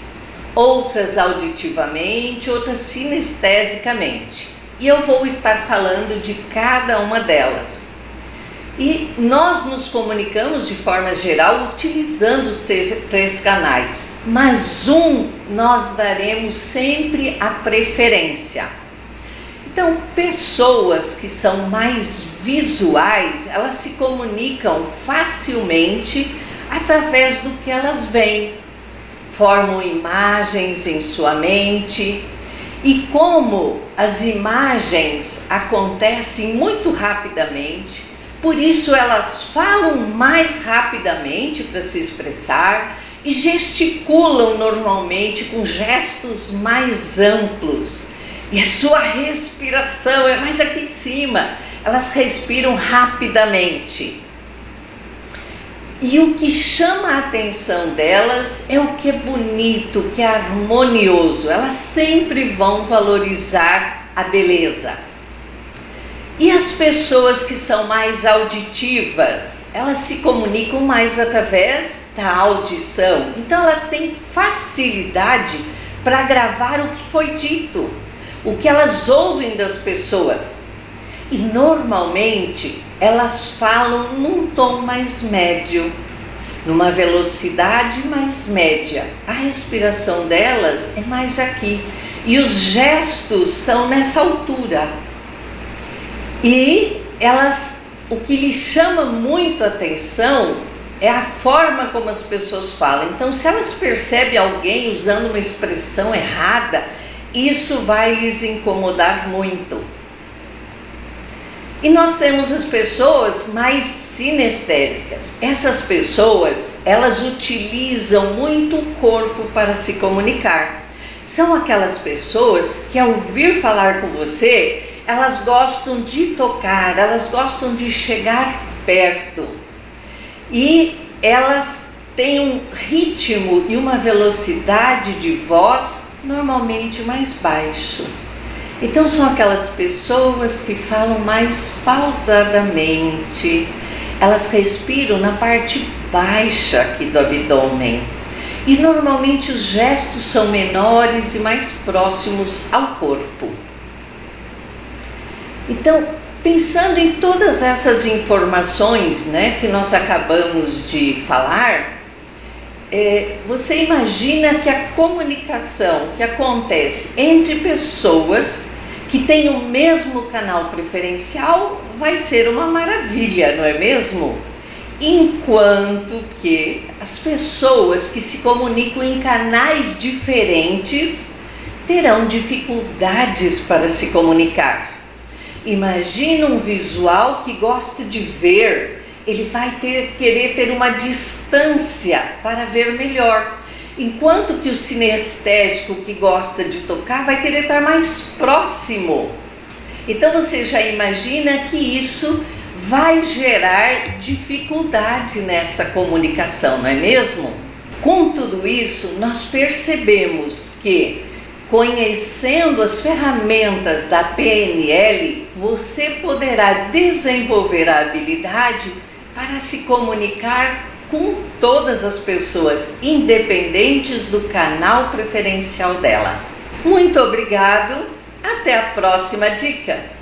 outras auditivamente, outras sinestesicamente. E eu vou estar falando de cada uma delas. E nós nos comunicamos de forma geral utilizando os 3 canais, mas nós daremos sempre a preferência. Então, pessoas que são mais visuais, elas se comunicam facilmente através do que elas veem, formam imagens em sua mente. E como as imagens acontecem muito rapidamente, por isso elas falam mais rapidamente para se expressar e gesticulam normalmente com gestos mais amplos. E a sua respiração é mais aqui em cima, elas respiram rapidamente. E o que chama a atenção delas é o que é bonito, o que é harmonioso. Elas sempre vão valorizar a beleza. E as pessoas que são mais auditivas, elas se comunicam mais através da audição. Então elas têm facilidade para gravar o que foi dito, o que elas ouvem das pessoas. E normalmente elas falam num tom mais médio, numa velocidade mais média. A respiração delas é mais aqui. E os gestos são nessa altura. E elas, o que lhes chama muito a atenção é a forma como as pessoas falam. Então, se elas percebem alguém usando uma expressão errada, isso vai lhes incomodar muito. E nós temos as pessoas mais sinestésicas. Essas pessoas, elas utilizam muito o corpo para se comunicar. São aquelas pessoas que, ao vir falar com você, elas gostam de tocar, elas gostam de chegar perto. E elas têm um ritmo e uma velocidade de voz normalmente mais baixo. Então são aquelas pessoas que falam mais pausadamente, elas respiram na parte baixa aqui do abdômen e normalmente os gestos são menores e mais próximos ao corpo. Então, pensando em todas essas informações, né, que nós acabamos de falar, você imagina que a comunicação que acontece entre pessoas que têm o mesmo canal preferencial vai ser uma maravilha, não é mesmo? Enquanto que as pessoas que se comunicam em canais diferentes terão dificuldades para se comunicar. Imagina um visual que gosta de ver, ele vai querer ter uma distância para ver melhor, enquanto que o sinestésico que gosta de tocar vai querer estar mais próximo. Então você já imagina que isso vai gerar dificuldade nessa comunicação, não é mesmo? Com tudo isso, nós percebemos que, conhecendo as ferramentas da PNL, você poderá desenvolver a habilidade para se comunicar com todas as pessoas, independentes do canal preferencial dela. Muito obrigado, até a próxima dica!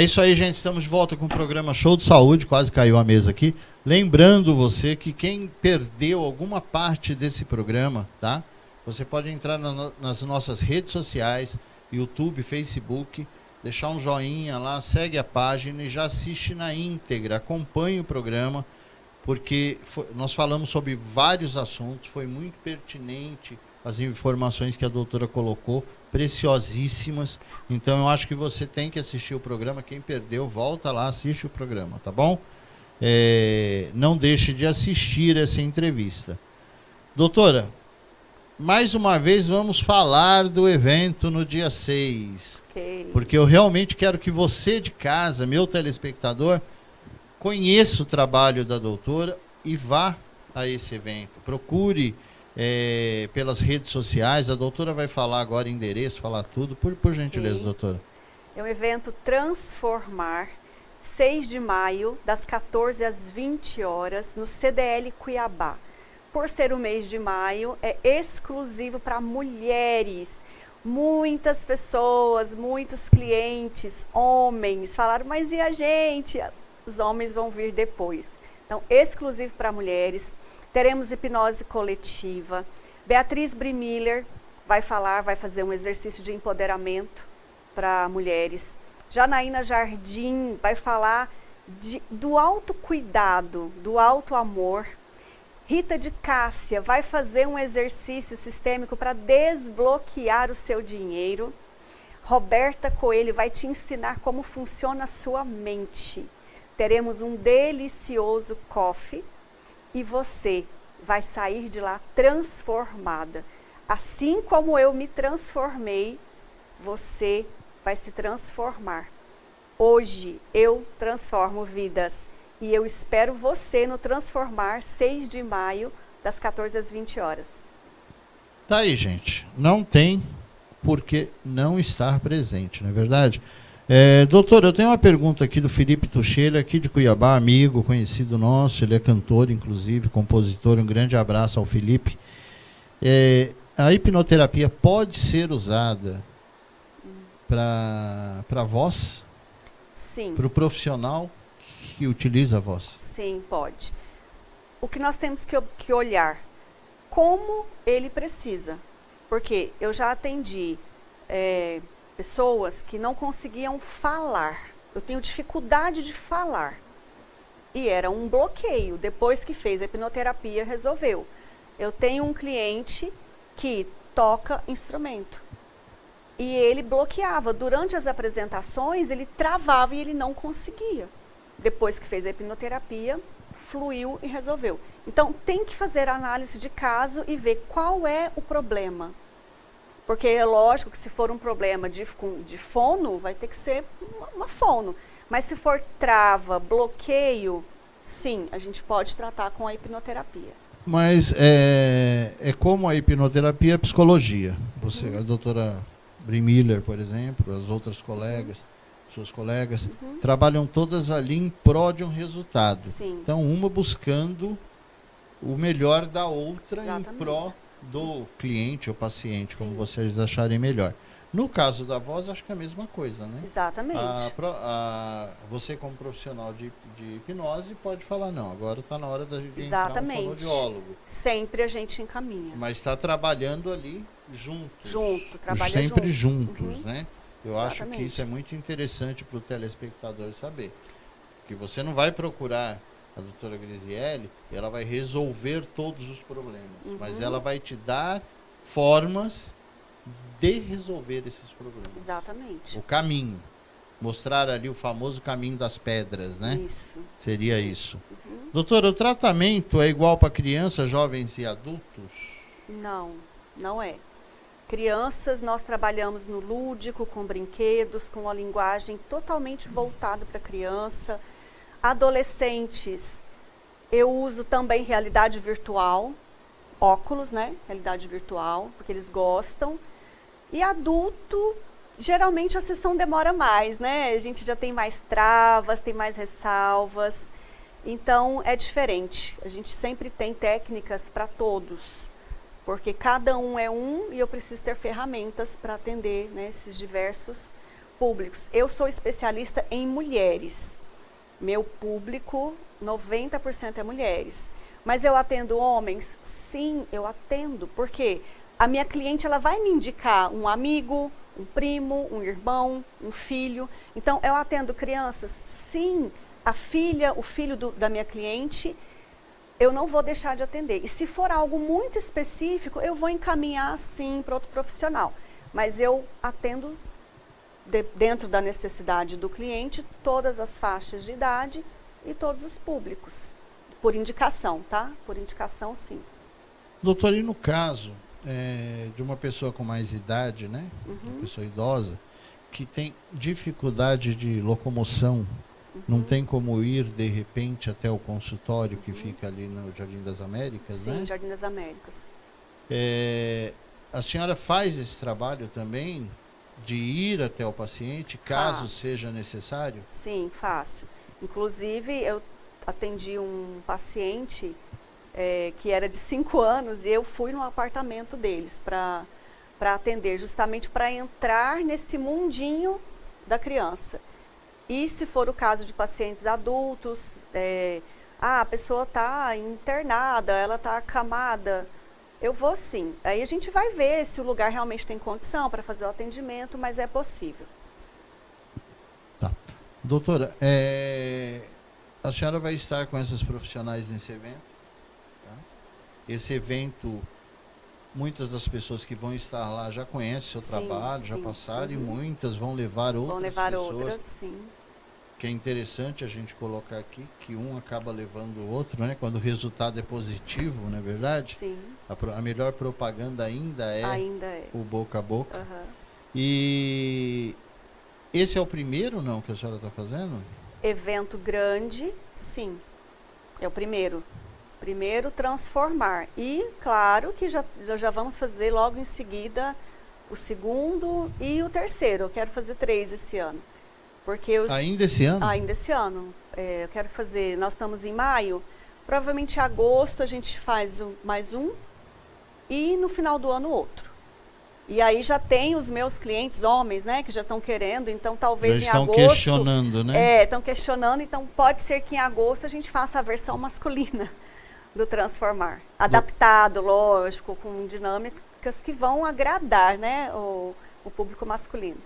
É isso aí, gente. Estamos de volta com o programa Show de Saúde. Quase caiu a mesa aqui. Lembrando você que quem perdeu alguma parte desse programa, tá? Você pode entrar nas nossas redes sociais, YouTube, Facebook, deixar um joinha lá, segue a página e já assiste na íntegra. Acompanhe o programa, porque nós falamos sobre vários assuntos. Foi muito pertinente as informações que a doutora colocou, preciosíssimas. Então eu acho que você tem que assistir o programa. Quem perdeu, volta lá, assiste o programa, tá bom? Não deixe de assistir essa entrevista. Doutora, mais uma vez vamos falar do evento no dia 6. Ok. Porque eu realmente quero que você de casa, meu telespectador, conheça o trabalho da doutora e vá a esse evento. Procure pelas redes sociais. A doutora vai falar agora endereço, falar tudo. Por gentileza, doutora. É um evento Transformar, 6 de maio, das 14 às 20 horas, no CDL Cuiabá. Por ser o mês de maio, é exclusivo para mulheres. Muitas pessoas, muitos clientes, homens, falaram, mas e a gente? Os homens vão vir depois. Então, exclusivo para mulheres. Teremos hipnose coletiva. Beatriz Brimiller vai fazer um exercício de empoderamento para mulheres. Janaína Jardim vai falar do autocuidado, do autoamor. Rita de Cássia vai fazer um exercício sistêmico para desbloquear o seu dinheiro. Roberta Coelho vai te ensinar como funciona a sua mente. Teremos um delicioso coffee e você vai sair de lá transformada. Assim como eu me transformei, você vai se transformar. Hoje eu transformo vidas e eu espero você no Transformar 6 de maio, das 14 às 20 horas. Tá aí, gente. Não tem por que não estar presente, não é verdade? Doutor, eu tenho uma pergunta aqui do Felipe Tuchelli, aqui de Cuiabá, amigo, conhecido nosso, ele é cantor, inclusive, compositor. Um grande abraço ao Felipe. A hipnoterapia pode ser usada para voz? Sim. Para o profissional que utiliza a voz? Sim, pode. O que nós temos que olhar, como ele precisa. Porque eu já atendi pessoas que não conseguiam falar. Eu tenho dificuldade de falar. E era um bloqueio. Depois que fez a hipnoterapia, resolveu. Eu tenho um cliente que toca instrumento. E ele bloqueava. Durante as apresentações, ele travava e ele não conseguia. Depois que fez a hipnoterapia, fluiu e resolveu. Então, tem que fazer a análise de caso e ver qual é o problema. Porque é lógico que se for um problema de fono, vai ter que ser uma fono. Mas se for trava, bloqueio, sim, a gente pode tratar com a hipnoterapia. Mas é como a hipnoterapia, a psicologia. Você, a doutora Brimiller, por exemplo, as outras colegas, suas colegas, trabalham todas ali em prol de um resultado. Sim. Então, uma buscando o melhor da outra. Exatamente. Em prol do cliente ou paciente, sim, como vocês acharem melhor. No caso da voz, acho que é a mesma coisa, né? Exatamente. Você, como profissional de hipnose, pode falar, não, agora está na hora da gente exatamente. Entrar um fonoaudiólogo. Sempre a gente encaminha. Mas está trabalhando ali juntos. Trabalha sempre juntos, né? Eu exatamente. Acho que isso é muito interessante para o telespectador saber. Que você não vai procurar a doutora Grisiele, ela vai resolver todos os problemas. Mas ela vai te dar formas de resolver esses problemas. Exatamente. O caminho. Mostrar ali o famoso caminho das pedras, né? Isso. Seria isso. Doutora, o tratamento é igual para crianças, jovens e adultos? Não, não é. Crianças, nós trabalhamos no lúdico, com brinquedos, com uma linguagem totalmente voltada para a criança. Adolescentes, eu uso também realidade virtual, óculos, né? Realidade virtual, porque eles gostam. E adulto, geralmente a sessão demora mais, né? A gente já tem mais travas, tem mais ressalvas. Então, é diferente. A gente sempre tem técnicas para todos, porque cada um é um e eu preciso ter ferramentas para atender, né, esses diversos públicos, eu sou especialista em mulheres. Meu público, 90% é mulheres. Mas eu atendo homens? Sim, eu atendo. Porque a minha cliente, ela vai me indicar um amigo, um primo, um irmão, um filho. Então, eu atendo crianças? Sim. A filha, o filho da minha cliente, eu não vou deixar de atender. E se for algo muito específico, eu vou encaminhar, sim, para outro profissional. Mas eu atendo, dentro da necessidade do cliente, todas as faixas de idade e todos os públicos. Por indicação, tá? Por indicação, sim. Doutor, e no caso de uma pessoa com mais idade, né? Uma pessoa idosa, que tem dificuldade de locomoção, não tem como ir, de repente, até o consultório que fica ali no Jardim das Américas, sim, né? Sim, Jardim das Américas. A senhora faz esse trabalho também de ir até o paciente, caso seja necessário? Sim, faço. Inclusive, eu atendi um paciente que era de 5 anos e eu fui no apartamento deles para atender, justamente para entrar nesse mundinho da criança. E se for o caso de pacientes adultos, a pessoa está internada, ela está acamada, eu vou sim. Aí a gente vai ver se o lugar realmente tem condição para fazer o atendimento, mas é possível. Tá. Doutora, a senhora vai estar com esses profissionais nesse evento? Tá? Esse evento, muitas das pessoas que vão estar lá já conhecem o seu trabalho, já passaram, e muitas vão levar outras pessoas. Sim. Que é interessante a gente colocar aqui, que um acaba levando o outro, né? Quando o resultado é positivo, não é verdade? Sim. A melhor propaganda ainda é o boca a boca. Uhum. E esse é o primeiro, não, que a senhora está fazendo? Evento grande, sim. É o primeiro. Primeiro, transformar. E, claro, que já vamos fazer logo em seguida o segundo e o terceiro. Eu quero fazer 3 esse ano. Porque ainda esse ano? Ainda esse ano. Eu quero fazer, nós estamos em maio, provavelmente em agosto a gente faz mais um e no final do ano outro. E aí já tem os meus clientes homens, né, que já estão querendo, então talvez já em agosto... estão questionando, né? Estão questionando, então pode ser que em agosto a gente faça a versão masculina do Transformar. Adaptado, lógico, com dinâmicas que vão agradar, né, o público masculino.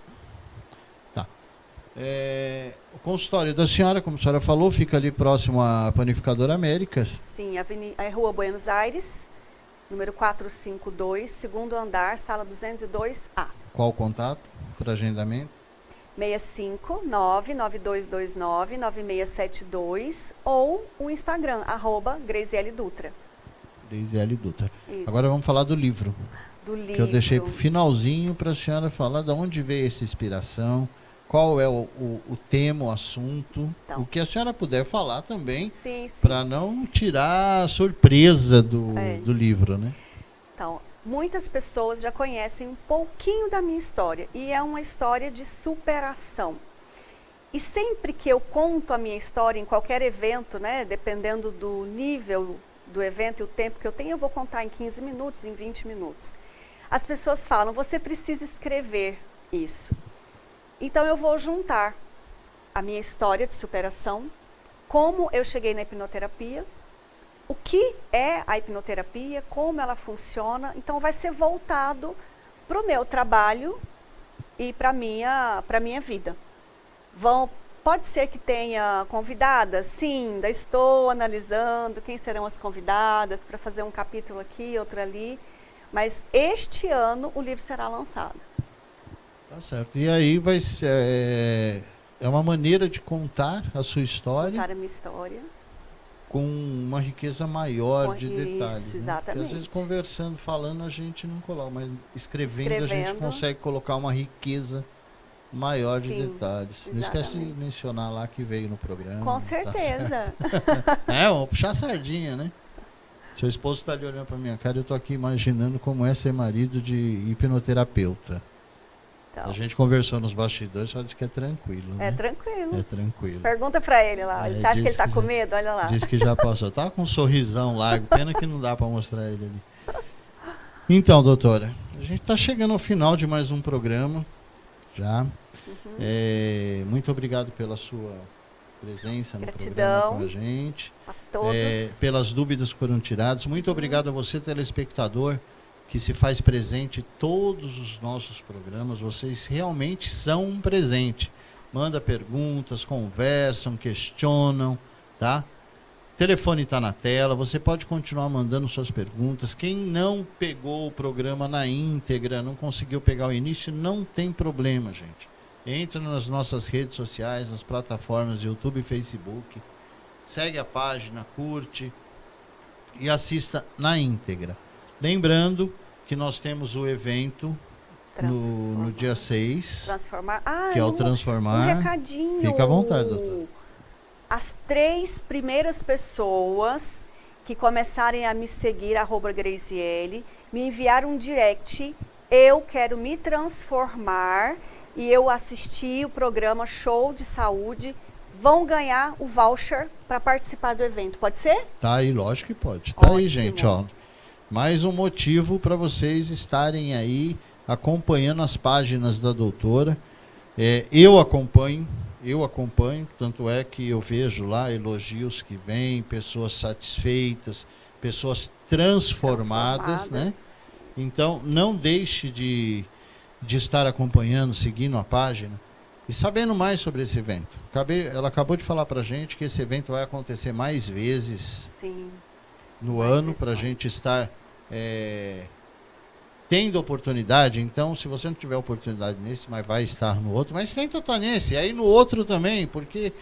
O consultório da senhora, como a senhora falou, fica ali próximo à Panificadora Américas. Sim, a Rua Buenos Aires, número 452, segundo andar, sala 202A. Qual o contato para agendamento? 659-9229-9672 ou o Instagram, @GrezieleDutra. Graziele Dutra. Agora vamos falar do livro. Que eu deixei para o finalzinho para a senhora falar de onde veio essa inspiração. Qual é o tema, o assunto, então, o que a senhora puder falar também, para não tirar a surpresa do livro, né? Então, muitas pessoas já conhecem um pouquinho da minha história, e é uma história de superação. E sempre que eu conto a minha história em qualquer evento, né, dependendo do nível do evento e o tempo que eu tenho, eu vou contar em 15 minutos, em 20 minutos. As pessoas falam, você precisa escrever isso. Então, eu vou juntar a minha história de superação, como eu cheguei na hipnoterapia, o que é a hipnoterapia, como ela funciona. Então, vai ser voltado para o meu trabalho e para a minha vida. Pode ser que tenha convidadas? Sim, ainda estou analisando quem serão as convidadas para fazer um capítulo aqui, outro ali. Mas este ano o livro será lançado. Tá certo. E aí vai ser uma maneira de contar a sua história. Contar a minha história. Com uma riqueza maior de detalhes. Isso, exatamente. Porque às vezes conversando, falando, a gente não coloca, mas escrevendo a gente consegue colocar uma riqueza maior de detalhes. Exatamente. Não esquece de mencionar lá que veio no programa. Com certeza. Tá, vamos puxar a sardinha, né? Seu esposo está ali olhando para minha cara, eu estou aqui imaginando como é ser marido de hipnoterapeuta. Então, a gente conversou nos bastidores, só disse que é tranquilo. Né? É tranquilo. É tranquilo. Pergunta para ele lá. Você acha que ele está com medo? Olha lá. Disse que já passou. Tá com um sorrisão largo. Pena que não dá para mostrar ele ali. Então, doutora, a gente está chegando ao final de mais um programa. Já. Muito obrigado pela sua presença no programa Gratidão com a gente. a todos. Pelas dúvidas que foram tiradas. Muito obrigado a você, telespectador, que se faz presente em todos os nossos programas. Vocês realmente são um presente. Manda perguntas, conversam, questionam, tá? O telefone está na tela, você pode continuar mandando suas perguntas. Quem não pegou o programa na íntegra, não conseguiu pegar o início, não tem problema, gente. Entre nas nossas redes sociais, nas plataformas YouTube e Facebook. Segue a página, curte e assista na íntegra. Lembrando que nós temos o evento no dia 6, Transformar. que é o Transformar. Um recadinho. Fica à vontade, doutor. As 3 primeiras pessoas que começarem a me seguir, @Graziele, me enviaram um direct. Eu quero me transformar e eu assisti o programa Show de Saúde. Vão ganhar o voucher para participar do evento. Pode ser? Tá aí, lógico que pode. Tá aí, Ótimo. gente, ó. Mais um motivo para vocês estarem aí acompanhando as páginas da doutora. Eu acompanho, tanto é que eu vejo lá elogios que vêm, pessoas satisfeitas, pessoas transformadas, né? Então, não deixe de estar acompanhando, seguindo a página e sabendo mais sobre esse evento. Ela acabou de falar pra gente que esse evento vai acontecer mais vezes no ano, para a gente estar tendo oportunidade. Então, se você não tiver oportunidade nesse, mas vai estar no outro, mas tenta estar nesse, aí no outro também, porque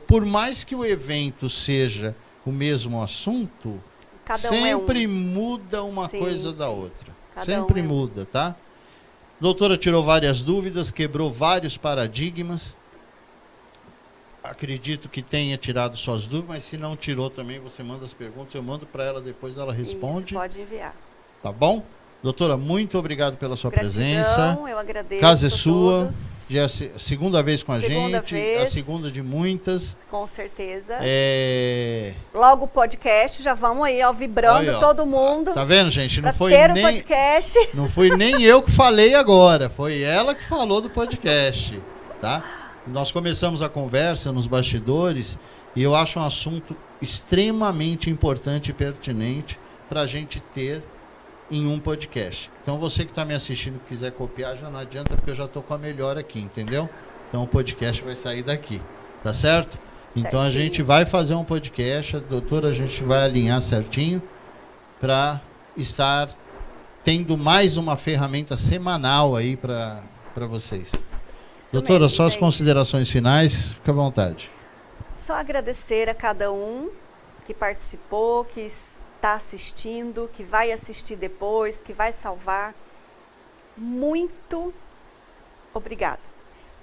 por mais que o evento seja o mesmo assunto, sempre muda uma coisa da outra. Sempre muda, tá? A doutora tirou várias dúvidas, quebrou vários paradigmas. Acredito que tenha tirado suas dúvidas, mas se não tirou também, você manda as perguntas, eu mando para ela, depois ela responde. Isso, pode enviar. Tá bom? Doutora, muito obrigado pela sua Gratidão, presença. Eu agradeço. Casa é sua. Todos. Já é a segunda vez com a gente. Vez. A segunda de muitas. Com certeza. Logo o podcast, já vamos aí, ó, vibrando. Aí, ó, todo mundo. Tá vendo, gente? Não foi ter nem o podcast. Não foi nem eu que falei agora. Foi ela que falou do podcast. Tá? Nós começamos a conversa nos bastidores e eu acho um assunto extremamente importante e pertinente para a gente ter em um podcast. Então você que está me assistindo, quiser copiar, já não adianta, porque eu já estou com a melhor aqui, entendeu? Então o podcast vai sair daqui, tá certo? Então a gente vai fazer um podcast, doutora, a gente vai alinhar certinho para estar tendo mais uma ferramenta semanal aí para vocês. Doutora, só as considerações finais, fica à vontade. Só agradecer a cada um que participou, que está assistindo, que vai assistir depois, que vai salvar. Muito obrigada.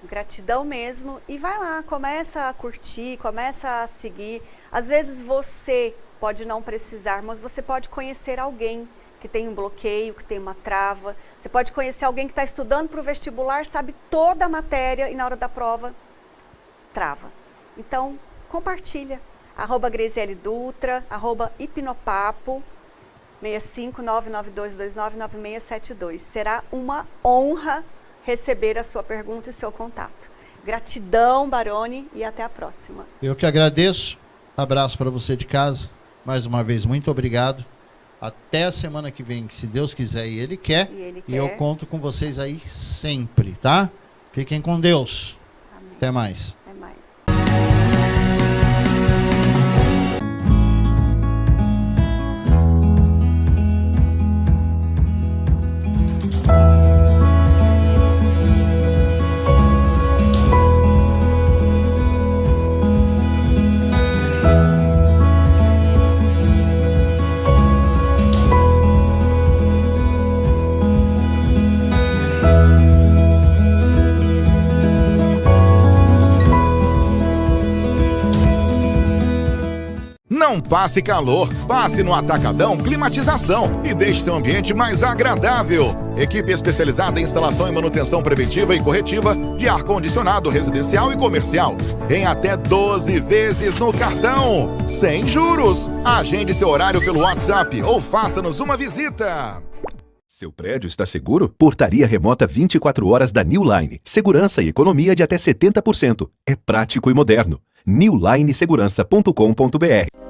Gratidão mesmo. E vai lá, começa a curtir, começa a seguir. Às vezes você pode não precisar, mas você pode conhecer alguém que tem um bloqueio, que tem uma trava. Você pode conhecer alguém que está estudando para o vestibular, sabe toda a matéria e na hora da prova trava. Então, compartilha. @Graziele Dutra, @Hipnopapo, 65992299672. Será uma honra receber a sua pergunta e seu contato. Gratidão, Baroni, e até a próxima. Eu que agradeço. Abraço para você de casa. Mais uma vez, muito obrigado. Até a semana que vem, se Deus quiser e Ele quer. E eu conto com vocês aí sempre, tá? Fiquem com Deus. Amém. Até mais. Até mais. Não passe calor, passe no Atacadão Climatização e deixe seu ambiente mais agradável. Equipe especializada em instalação e manutenção preventiva e corretiva de ar-condicionado residencial e comercial. Em até 12 vezes no cartão, sem juros. Agende seu horário pelo WhatsApp ou faça-nos uma visita. Seu prédio está seguro? Portaria remota 24 horas da New Line. Segurança e economia de até 70%. É prático e moderno. newlinesegurança.com.br